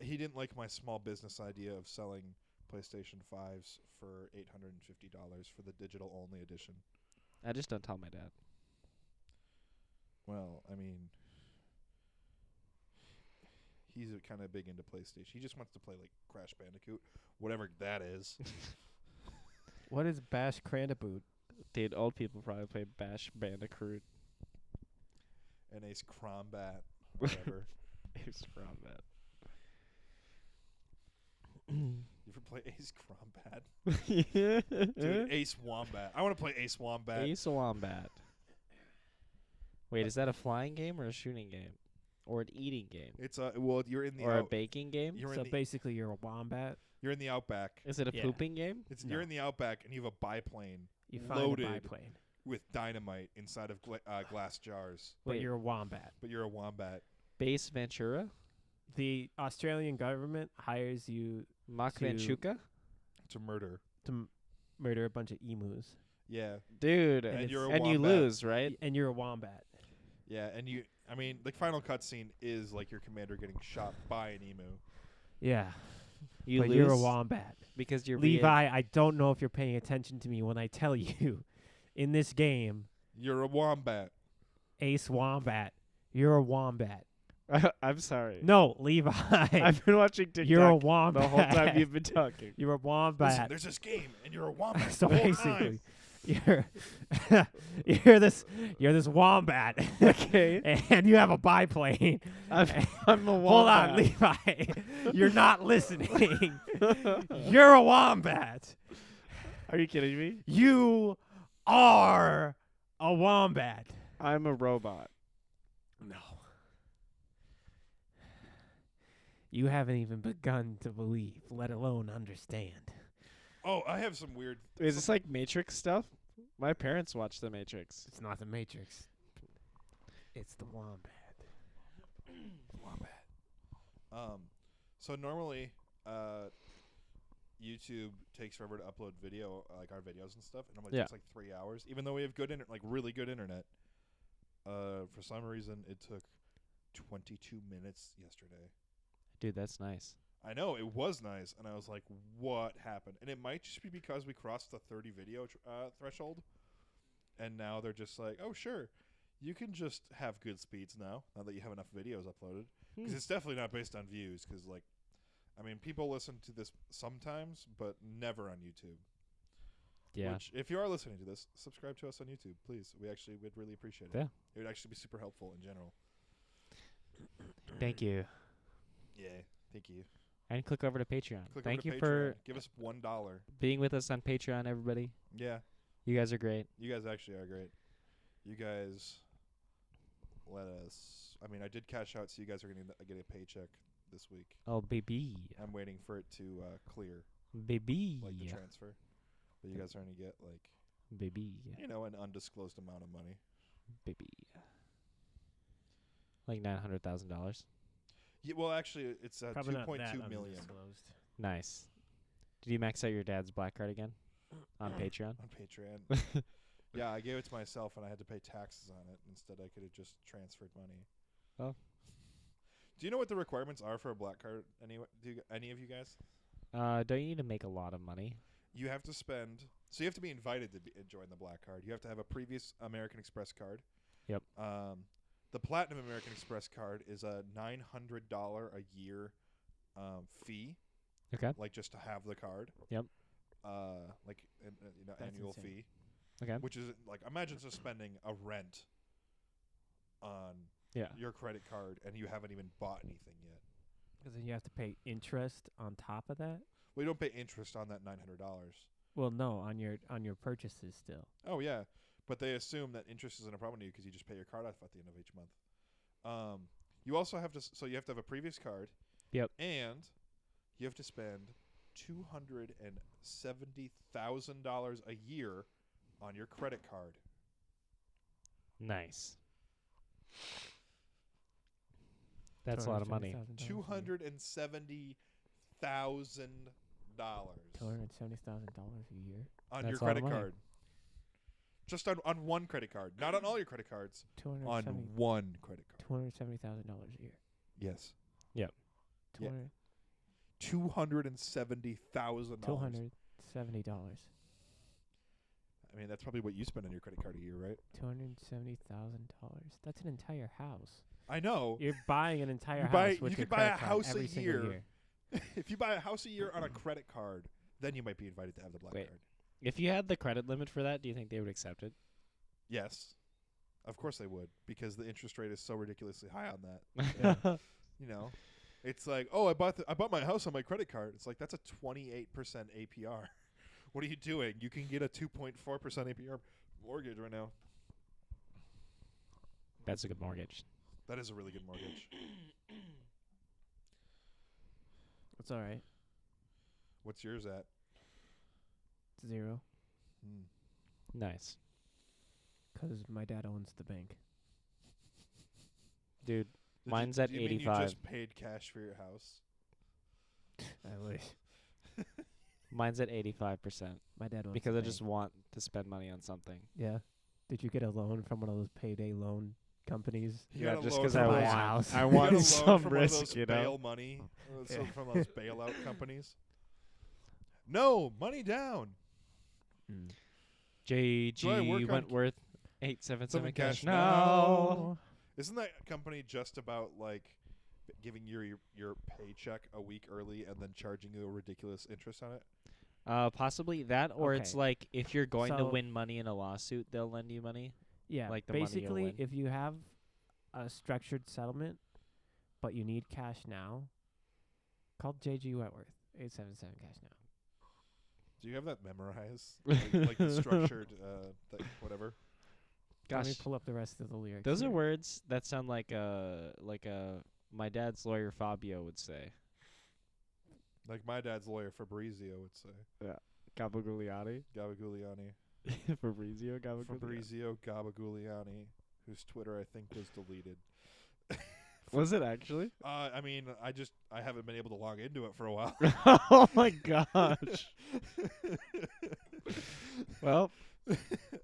He didn't like my small business idea of selling PlayStation 5s for $850 for the digital-only edition. I just don't tell my dad. Well, I mean, he's kind of big into PlayStation. He just wants to play, like, Crash Bandicoot, whatever that is. What is Bash Crandaboot? Dude, old people probably play Bash Bandicoot. And Ace Combat, whatever. Ace Combat. You ever play Ace Combat? Yeah. Dude, Ace Wombat. I want to play Ace Wombat. Ace Wombat. Wait, is that a flying game or a shooting game? Or an eating game? It's well, you're in the Or a baking game? you're So in the basically, you're a wombat. you're in the outback. Is it a Yeah. pooping game? You're No. in the outback, and you have a biplane You find Loaded. a biplane, with dynamite inside of glass jars. but Wait. you're a wombat. But you're a wombat. Base Ventura? The Australian government hires you Mach To- Venchuka? To murder. to murder a bunch of emus, Yeah, Dude. And and you're a And you wombat. lose, right? and you're a wombat. Yeah, and you. I mean, the final cutscene is like your commander getting shot by an emu. Yeah, You but lose you're a wombat. because you're Levi, I don't know if you're paying attention to me when I tell you, in this game, You're a wombat. Ace Wombat, you're a wombat. I'm sorry. No, Levi, I've been watching TikTok you're a wombat. the whole time you've been talking. You're a wombat. Listen, there's this game, and you're a wombat. So the whole basically, time. you're you're this wombat. Okay. And you have a biplane. I'm a wombat. Hold on, Levi. You're not listening. You're a wombat. Are you kidding me? You are a wombat. I'm a robot. No. You haven't even begun to believe, let alone understand. Oh, I have some weird. Is this like Matrix stuff? My parents watch The Matrix. It's not the Matrix. It's the wombat. Wombat. So normally, YouTube takes forever to upload video, like our videos and stuff. And normally Yeah. it takes like 3 hours, even though we have good like really good internet. For some reason, it took 22 minutes yesterday. Dude, that's nice. I know, it was nice, and I was like, what happened? And it might just be because we crossed the 30 video threshold, and now they're just like, oh, sure, you can just have good speeds now that you have enough videos uploaded. Because it's definitely not based on views, because, like, I mean, people listen to this sometimes, but never on YouTube. Yeah. Which, if you are listening to this, subscribe to us on YouTube, please. Would really appreciate it. Yeah. It would actually be super helpful in general. Thank you. Yeah, thank you. And click over to Patreon. Thank you Patreon. for Give us $1. being with us on Patreon, everybody. Yeah, You guys are great. you guys actually are great. You guys let us. I mean, I did cash out, so you guys are going to get a paycheck this week. Oh, baby. I'm waiting for it to clear, Baby. like the transfer. But you guys are going to get, like, Baby. you know, an undisclosed amount of money. Baby. Like $900,000. Yeah, well, actually, it's Probably not that 2.2 million undisclosed. Nice. Did you max out your dad's black card again on Patreon? on Patreon. Yeah, I gave it to myself, and I had to pay taxes on it. Instead, I could have just transferred money. Oh. Do you know what the requirements are for a black card? Any of you guys? Don't you need to make a lot of money? You have to spend. So you have to be invited to join the black card. You have to have a previous American Express card. Yep. The Platinum American Express card is a $900 a year fee. Okay. Like just to have the card. Yep. Like That's annual insane. fee. Okay. Which is like, imagine just spending a rent on Yeah. your credit card and you haven't even bought anything yet. Because then you have to pay interest on top of that. Well, you don't pay interest on that $900. Well, no, on your purchases still. Oh yeah, but they assume that interest isn't a problem to you because you just pay your card off at the end of each month. You also have to, so you have to have a previous card. Yep. And you have to spend $270,000 a year on your credit card. Nice. That's a lot of money. $270,000 $270,000 a year. on That's your a lot of credit money. card. Just on one credit card, not on all your credit cards. On $270,000 one credit card. a year. Yes. Yep. Yeah. $270. $270,000. $270. I mean, that's probably what you spend on your credit card a year, right? $270,000. That's an entire house. I know. You're buying an entire You house buy- with you your could buy a credit card house a every single year. year. If you buy a house a year on a credit card, then you might be invited to have the black Wait. card. If you had the credit limit for that, do you think they would accept it? Yes. Of course they would, because the interest rate is so ridiculously high on that. Yeah. You know, it's like, oh, I bought my house on my credit card. It's like, that's a 28% APR. What are you doing? You can get a 2.4% APR mortgage right now. That's a good mortgage. That is a really good mortgage. It's all right. What's yours at? 0. Nice. 'Cause my dad owns the bank. Dude, Did mine's you, at do you mean 85. You just paid cash for your house? I wish. Mine's at 85% My dad owns because the I just bank. want to spend money on something. Yeah. Did you get a loan from one of those payday loan companies? You Yeah, got a just loan 'cause from I those- buy a want house. I you got a want loan some from one of risk, those you know. bail money, from those bailout companies. No, money down. Mm. Do I work JG on Wentworth 877 cash cash now. Isn't that company just about like giving your paycheck a week early and then charging you a ridiculous interest on it? Possibly that, or it's Okay. like if you're going to So- win money in a lawsuit, they'll lend you money. Yeah. Like the money you'll basically, win. if you have a structured settlement, but you need cash now, call JG Wentworth 877 cash now. Do you have that memorized? like the structured, whatever. Let me Gosh, pull up the rest of the lyrics. those are here. words that sound like my dad's lawyer Fabio would say. Like my dad's lawyer Fabrizio would say. Gabaguliani. Gabaguliani. Fabrizio Gabaguliani, whose Twitter I think was deleted. Was it actually? I mean, I haven't been able to log into it for a while. Oh my gosh. Well,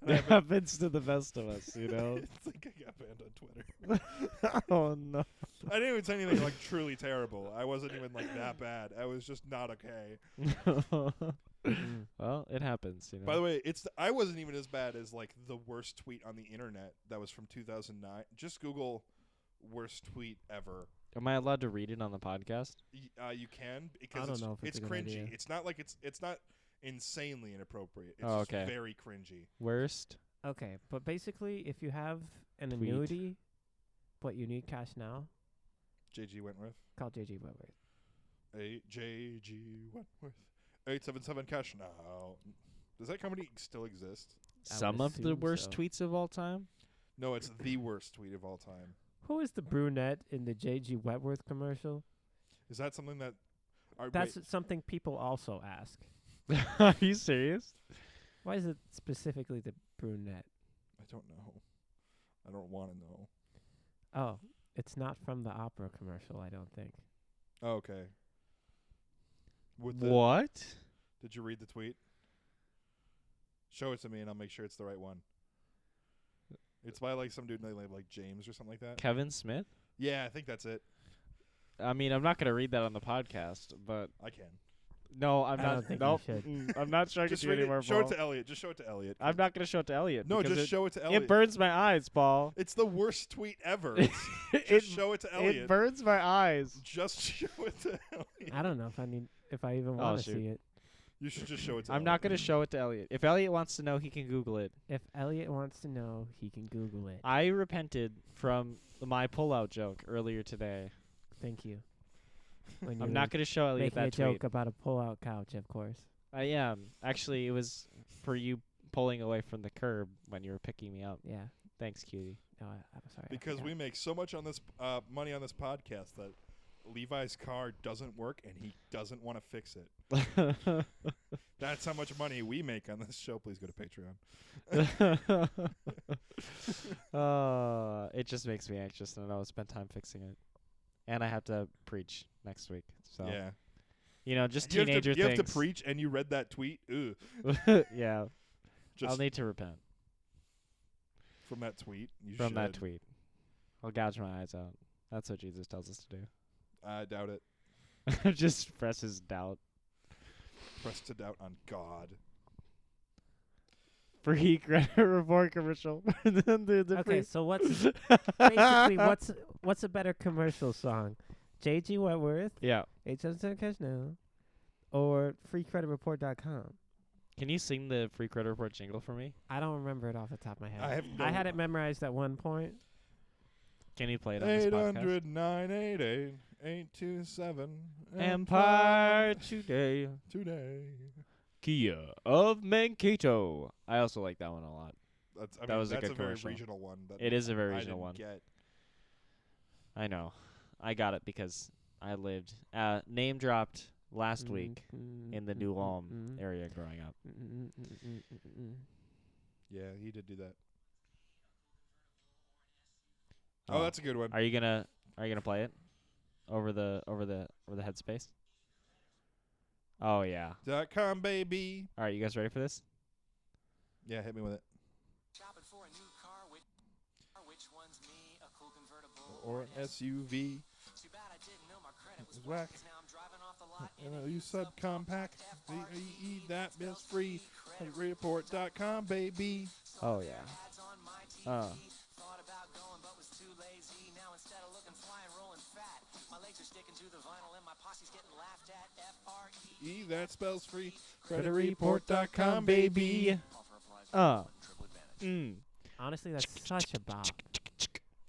that happens to the best of us, you know. It's like I got banned on Twitter. Oh no. I didn't even say anything like truly terrible. I wasn't even like that bad. I was just not okay. Well, it happens, you know. By the way, I wasn't even as bad as like the worst tweet on the internet that was from 2009. Just Google worst tweet ever. Am I allowed to read it on the podcast? You can because don't know if it's it's a good cringy. idea. It's not like it's not insanely inappropriate. It's Oh, just okay. very cringy. Worst? Okay, but basically, if you have an Tweet. annuity, but you need cash now, JG Wentworth. call JG Wentworth. JG Wentworth. 877 cash now. Does that company still exist? I Some would of the assume worst so. tweets of all time? No, it's the worst tweet of all time. Who is the brunette in the JG Wentworth commercial? Is that something that? That's something people also ask. Are you serious? Why is it specifically the brunette? I don't know. I don't want to know. Oh, it's not from the opera commercial, I don't think. Oh, okay. What? Did you read the tweet? Show it to me and I'll make sure it's the right one. It's by like some dude named like James or something like that. Kevin Smith? Yeah, I think that's it. I mean, I'm not going to read that on the podcast, but I can. no, I'm I not. don't think you nope. should. I'm not showing it Just to you read anymore, it. Show it Paul. to Elliot. Just show it to Elliot. I'm not going to show it to Elliot. No, because just show it to Elliot. It burns my eyes, Paul. It's the worst tweet ever. it, Just show it to Elliot. it burns my eyes. Just show it to Elliot. I don't know if I even want to shoot. see it. You should just show it to I'm Elliot. not going to show it to Elliot. If Elliot wants to know, he can Google it. If Elliot wants to know, he can Google it. I repented from my pullout joke earlier today. Thank you. When I'm you not going to show were Elliot making a that tweet. joke about a pull-out couch, of course. I am. Actually, it was for you pulling away from the curb when you were picking me up. Yeah. Thanks, cutie. No, I'm sorry. I Because forgot. we make so much on this money on this podcast that Levi's car doesn't work and he doesn't want to fix it. That's how much money we make on this show. Please go to Patreon. It just makes me anxious to know I spend time fixing it. And I have to preach next week. So, Yeah. you know, just You have to- teenager You have to things. preach and you read that tweet? Ooh. Yeah. Just I'll need to repent from that tweet. You from should. that tweet. I'll gouge my eyes out. That's what Jesus tells us to I doubt it. do. Just express his doubt. Press to doubt on God. Free credit report commercial. The Okay, free- so basically what's a better commercial song? JG Wentworth, Yeah. 877 Cash Now, or freecreditreport.com? Can you sing the free credit report jingle for me? I don't remember it off the top of my head. I have I no- had it memorized at one point. Can you play it on this podcast? 800-988-827 Empire today. today. Kia of Mankato. I also like that one a lot. That was a that's good a very commercial. regional one. That It is a very I regional didn't one. Get. I know. I got it because I lived name dropped last week in the New Ulm area growing up. Yeah, he did do that. Oh, that's a good one. Are you gonna play it over the headspace? Oh yeah. .com baby. All right, you guys ready for this? Yeah, hit me with it. Shopping for a new car, which one's me? A cool convertible Or an SUV. Too bad I didn't know my credit was It's whack. whack. 'Cause now I'm driving off the lot in And a you used subcompact. VEE, that is free. Report.com baby. Oh yeah. ads on my TV. Thought about going but was too lazy. Now instead of looking fly and rolling fat, my legs are sticking to the vinyl and my posse's getting laughed at. FRE. That spells free. Creditreport.com baby. Offer applies. Triple advantage. Honestly, that's such a bop.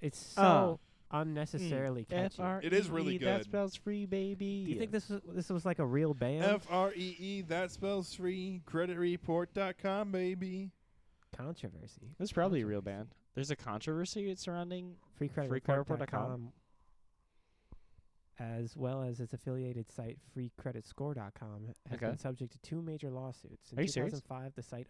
It's so unnecessarily catchy. F-R-E-E, It is really That good. spells free, baby. Do you think this was like a real band? FREE, that spells free. Creditreport.com baby. Controversy. It's probably a real band. There's a controversy surrounding freecreditreport.com, as well as its affiliated site freecreditscore.com, has Okay. been subject to 2 major lawsuits. In Are you serious? 2005, the site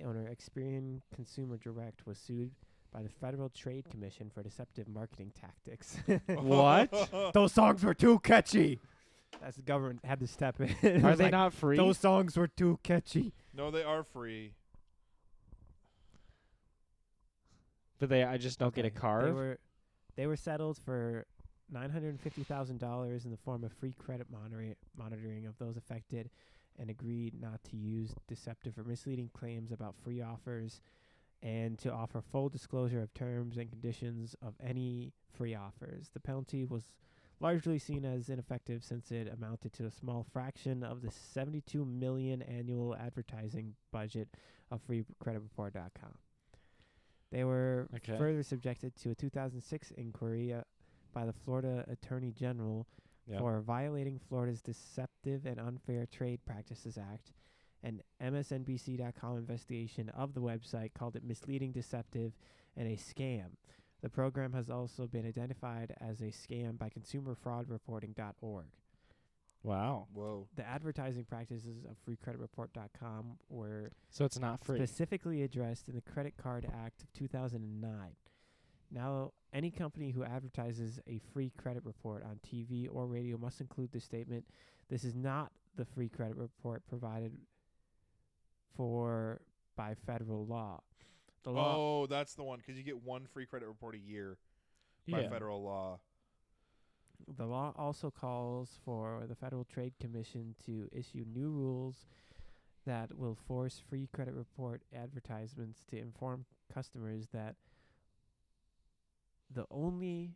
owner Experian Consumer Direct was sued by the Federal Trade Commission for deceptive marketing tactics. What? Those songs were too catchy. That's the government had to step in. It Are was they like, not free? Those songs were too catchy. No, they are free. But I just don't get a They carve. were They were settled for $950,000 in the form of free credit monitoring of those affected, and agreed not to use deceptive or misleading claims about free offers, and to offer full disclosure of terms and conditions of any free offers. The penalty was largely seen as ineffective since it amounted to a small fraction of the $72 million annual advertising budget of freecreditreport.com. They were Okay. further subjected to a 2006 inquiry by the Florida Attorney General for violating Florida's Deceptive and Unfair Trade Practices Act. An MSNBC.com investigation of the website called it misleading, deceptive, and a scam. The program has also been identified as a scam by consumerfraudreporting.org. Wow. Whoa. The advertising practices of freecreditreport.com were So it's not free. specifically addressed in the Credit Card Act of 2009. Now, any company who advertises a free credit report on TV or radio must include the statement, "This is not the free credit report provided for by federal law." The law Oh, that's the one, because you get one free credit report a year by federal law. The law also calls for the Federal Trade Commission to issue new rules that will force free credit report advertisements to inform customers that the only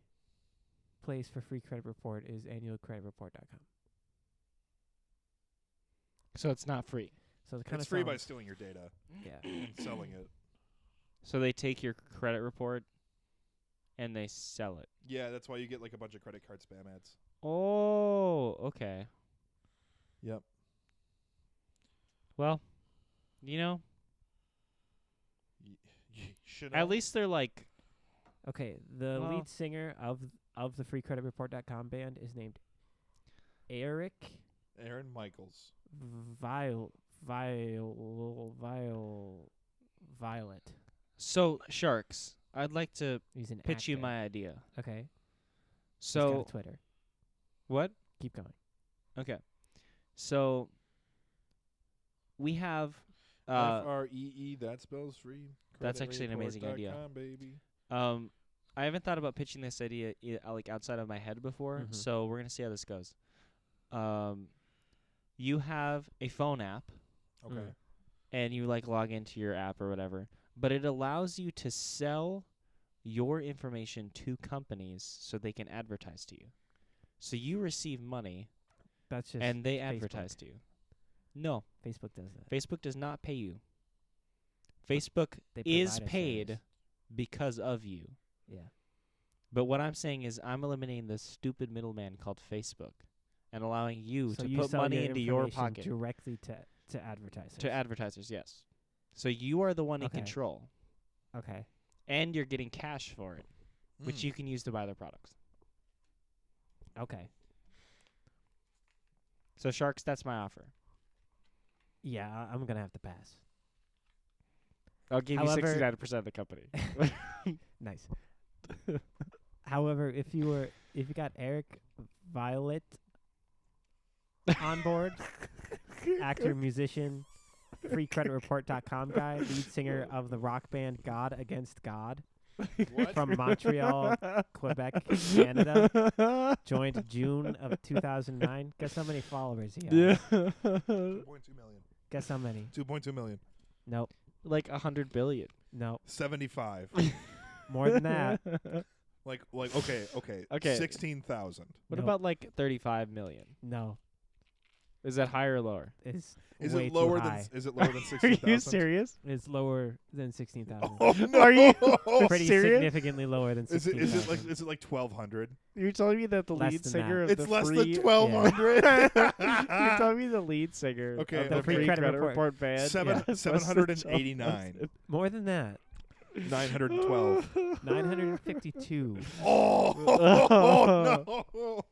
place for free credit report is annualcreditreport.com. So it's not free. So it kind It's of free by stealing your data yeah. and selling it. So they take your credit report and they sell it. Yeah, that's why you get like a bunch of credit card spam ads. Oh, okay. Yep. Well, you know, Should at least they're like, Okay, the Well- lead singer of the freecreditreport.com band is named Eric Aaron Michaels. Violet. so Sharks, I'd like to He's an pitch you actor. my idea. Okay. He's So got a Twitter. what? Keep going. Okay. So we have FREE, that spells free. That's actually an amazing idea. creditreport.com, baby. I haven't thought about pitching this idea like outside of my head before, Mhm. so we're gonna see how this goes. You have a phone app, Okay. and you like log into your app or whatever, but it allows you to sell your information to companies so they can advertise to you. So you receive money, That's just and they Facebook. advertise to you. No, Facebook does that. Facebook does not pay you. Facebook They is provide a paid service. because of you. Yeah. But what I'm saying is I'm eliminating the stupid middleman called Facebook and allowing you So to you put sell money your into your information pocket. directly to advertisers. To advertisers, yes. So you are the one in Okay. control, Okay. and you're getting cash for it, which Mm. you can use to buy their products. Okay. So Sharks, that's my offer. Yeah, I'm gonna have to pass. I'll give you However- 69% of the company. Nice. However, if you got Eric Violet on board, actor, musician, freecreditreport.com guy, lead singer of the rock band God Against God What? from Montreal, Quebec, Canada, joined June of 2009. Guess how many followers he has? 2.2 million. Guess how many? 2.2 million. Nope. Like 100 billion. Nope. 75. More than that. like okay. Okay. 16,000. What Nope. about like 35 million? No. Is that higher or lower? It's Is way it lower too than high. is it lower than Are 16,000? you serious? It's lower than 16,000. Oh, no. Are you Pretty serious? significantly lower than Is 16,000. it like 1,200? You're telling me that the Less lead than singer that. of It's the less free than 1,200. You're telling me the lead singer Okay, of the okay. free Credit credit Report. report band Seven- is less than 789. More than that. 912. 952. Oh, no.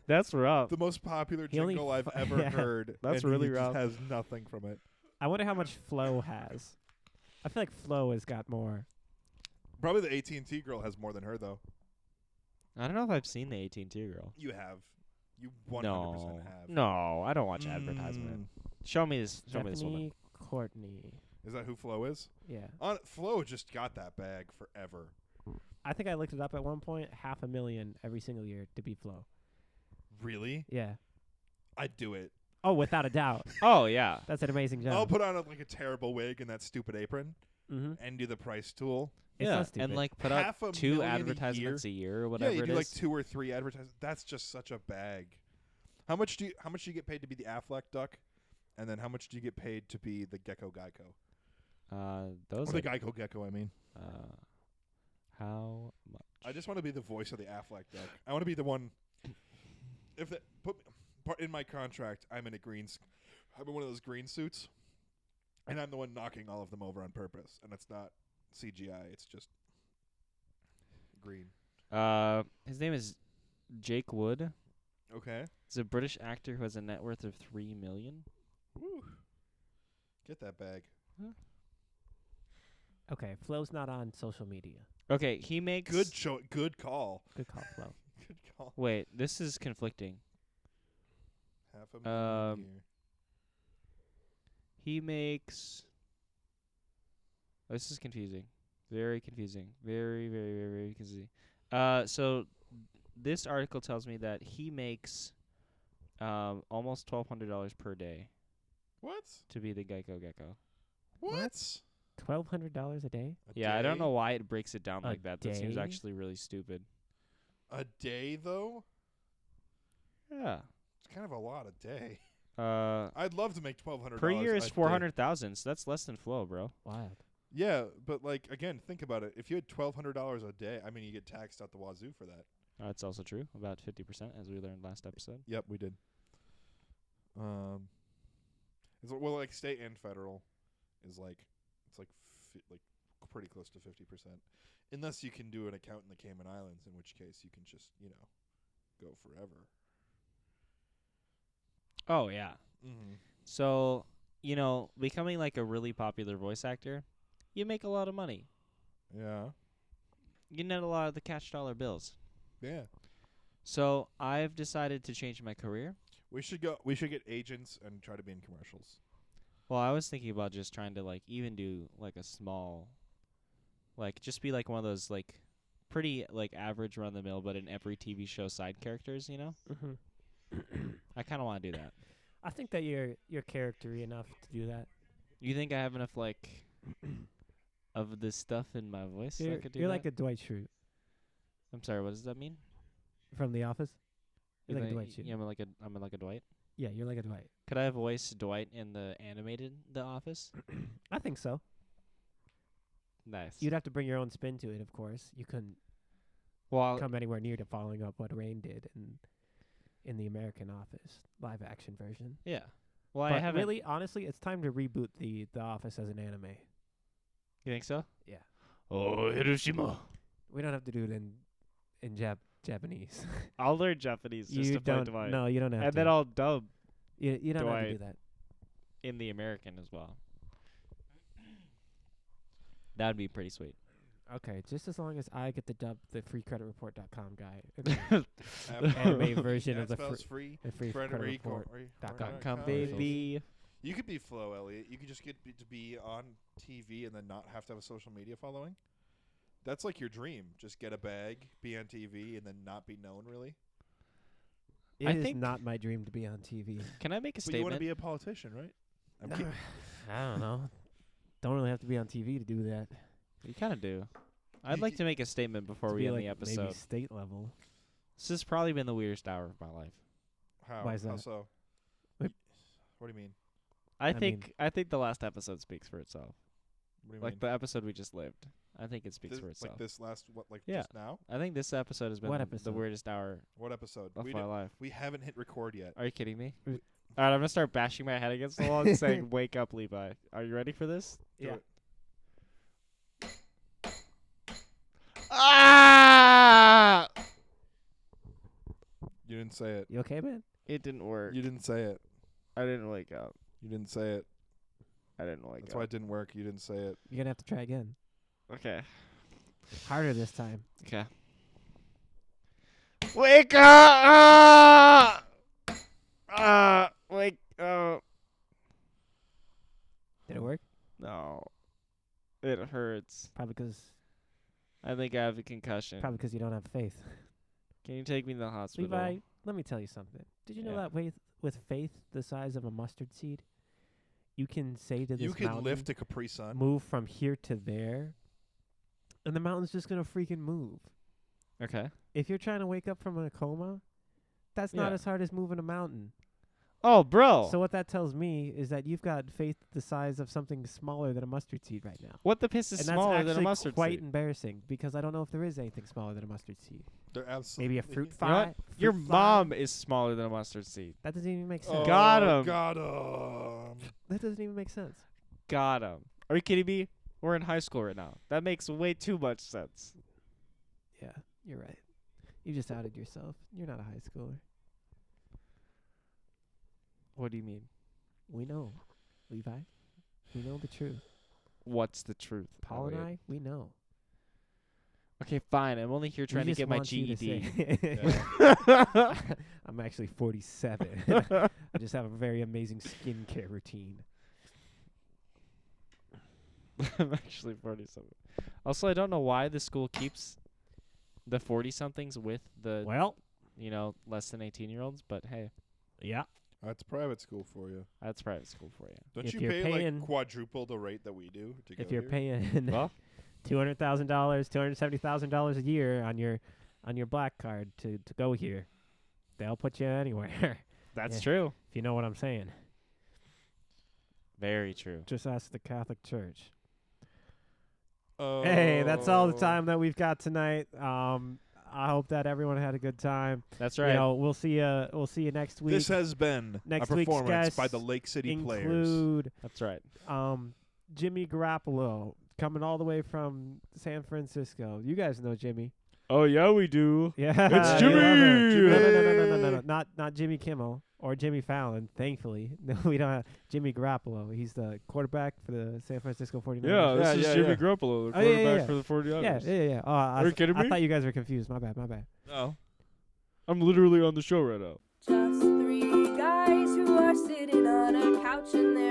That's rough. The most popular He only jingle I've f- ever yeah. heard. That's and really he just rough. has nothing from it. I wonder how much Flo has. I feel like Flo has got more. Probably the AT&T girl has more than her, though. I don't know if I've seen the AT&T girl. You have. You 100% No, have. no, I don't watch advertisement. Show me this. Show me this woman. Stephanie Courtney. Is that who Flo is? Yeah. Flo just got that bag forever. I think I looked it up at one point. $500,000 every single year to be Flo. Really? Yeah. I'd do it. Oh, without a doubt. Oh yeah. That's an amazing job. I'll put on like a terrible wig and that stupid apron Mm-hmm. and do the price tool. It's yeah, not stupid. and like put Half out a 2 million a advertisements a year or whatever yeah, you it do is. like 2 or 3 advertisements. That's just such a bag. How much do you get paid to be the Affleck duck? And then how much do you get paid to be the Gecko Geico? Those Or the are, Geico Gecko, I mean. how much? I just want to be the voice of the Affleck duck. I want to be the one. If that part in my contract, I'm in one of those green suits, and I'm the one knocking all of them over on purpose, and it's not CGI. It's just green. His name is Jake Wood. Okay. He's a British actor who has a net worth of $3 million. Woo. Get that bag. Okay, Flo's not on social media. Okay, he makes Good call. Good call, Flo. Good call. Wait, this is conflicting. $500,000 a year. He makes. This is confusing. Very confusing. Very, very, very, very confusing. So this article tells me that he makes almost $1,200 per day What? to be the Geico Gecko. What? $1,200 a day? A Yeah, I don't day? know why it breaks it down A like that. That seems day? actually really stupid. A day, though? Yeah. It's kind of a lot a day. Uh, I'd love to make $1,200 per year a is day. 400,000, so that's less than Flo, bro. Wild. Yeah, but like again, think about it. If you had $1,200 a day, I mean, you get taxed out the wazoo for that. That's also true. About 50%, as we learned last episode. Yep, we did. Well, like state and federal is like like pretty close to 50%, unless you can do an account in the Cayman Islands, in which case you can just go forever. Oh, yeah. Mm-hmm. So, becoming like a really popular voice actor, you make a lot of money. Yeah. You net a lot of the cash dollar bills. Yeah. So I've decided to change my career. We should get agents and try to be in commercials. Well, I was thinking about just trying to like even do like a small, like just be like one of those like pretty like average run the mill, but in every TV show side characters. Mm-hmm. I kind of want to do that. I think that you're character-y enough to do that. You think I have enough like of this stuff in my voice? So I could do You're that? like a Dwight Schrute I'm sorry. What does that mean? from The Office. You're Is like a I- Dwight Schrute. Yeah, I'm like a Dwight. Yeah, you're like a Dwight. Could I voice Dwight in the animated The Office? I think so. Nice. You'd have to bring your own spin to it, of course. You couldn't well, come anywhere near to following up what Rain did in the American Office live action version. yeah. Well, But I haven't. really, honestly, it's time to reboot the Office as an anime. You think so? Yeah. Oh, Hiroshima. We don't have to do it in Japanese. I'll learn Japanese just you to play don't. Dwight. No, you don't have And to. then I'll dub you don't have to do Dwight. that. in the American as well. That'd be pretty sweet. Okay, just as long as I get to dub the freecreditreport.com guy. Anime version of the free. The free credit report. Come, baby. You could be Flo, Elliot. You could just get to be on TV and then not have to have a social media following. That's like your dream. Just get a bag, be on TV, and then not be known, really. It I is think- not my dream to be on TV. Can I make a But you want to statement? be a politician, right? I'm No, kidding. I don't know. Don't really have to be on TV to do that. You kind of do. I'd You like d- to make a statement before To we be end like the maybe episode. state level. This has probably been the weirdest hour of my life. How? Why is How that? so? What- What do you mean? I mean- think the last episode speaks for itself. What do you Like mean? the episode we just lived. I think it speaks This, for like itself. this last Yeah. just now? I think this episode has been What the episode? weirdest hour What episode? of We my did- life. we haven't hit record yet. Are you kidding me? Mm. All right, I'm gonna start bashing my head against the wall and saying, "Wake up, Levi." Are you ready for this? Do Yeah. it. Ah! You didn't say it. You okay, man? It didn't work. You didn't say it. I didn't wake up. You didn't say it. I didn't wake That's why it up. didn't work. You didn't say it. You're gonna have to try again. Okay. Harder this time. Okay. Wake up! Wake up. Did it work? No. It hurts. Probably because I think I have a concussion. Probably because you don't have faith. Can you take me to the hospital? Levi, let me tell you something. Did you know Yeah. that with faith the size of a mustard seed, you can say to this You can mountain, lift a Capri Sun. move from here to there, and the mountain's just going to freaking move. Okay. If you're trying to wake up from a coma, that's not Yeah. as hard as moving a mountain. Oh, bro. So what that tells me is that you've got faith the size of something smaller than a mustard seed right now. What the piss is And smaller that's than a actually mustard quite seed? embarrassing because I don't know if there is anything smaller than a mustard seed. They're absolutely. Maybe a fruit You know what? fly. Your fruit fly? mom is smaller than a mustard seed. That doesn't even make sense. Oh, Got 'em. Got 'em. That doesn't even make sense. Got him. Are you kidding me? We're in high school right now. That makes way too much sense. Yeah, you're right. You just outed yourself. You're not a high schooler. What do you mean? We know, Levi. We know the truth. What's the truth? Paul and Elliot? I, we know. Okay, fine. I'm only here trying We to just get my want you to GED. say- I'm actually 47. I just have a very amazing skincare routine. I'm actually 47. Also, I don't know why the school keeps the 40-somethings with the, Well, less than 18-year-olds, but hey, yeah. That's private school for you. that's private school for you. Don't If you you're pay paying- like quadruple the rate that we do to go If you're here? paying Well, $200,000, $270,000 a year on your black card to go here, they'll put you anywhere. that's Yeah. true. If you know what I'm saying. Very true. Just ask the Catholic Church. Oh. Hey, that's all the time that we've got tonight. I hope that everyone had a good time. That's right. We'll see you next week. This has been Next a week's performance by guests the Lake City Players. include That's right. Jimmy Garoppolo coming all the way from San Francisco. You guys know Jimmy. Oh, yeah, we do. Yeah, It's you love him. Jimmy! No. Not Jimmy Kimmel or Jimmy Fallon. Thankfully, no, we don't have Jimmy Garoppolo. He's the quarterback for the San Francisco 49ers. Yeah, this is Jimmy yeah. Garoppolo, the Oh, yeah, quarterback yeah. for the 49ers. Yeah. Oh, I Are you kidding I me? thought you guys were confused. My bad. No. I'm literally on the show right now. Just three guys who are sitting on a couch and they're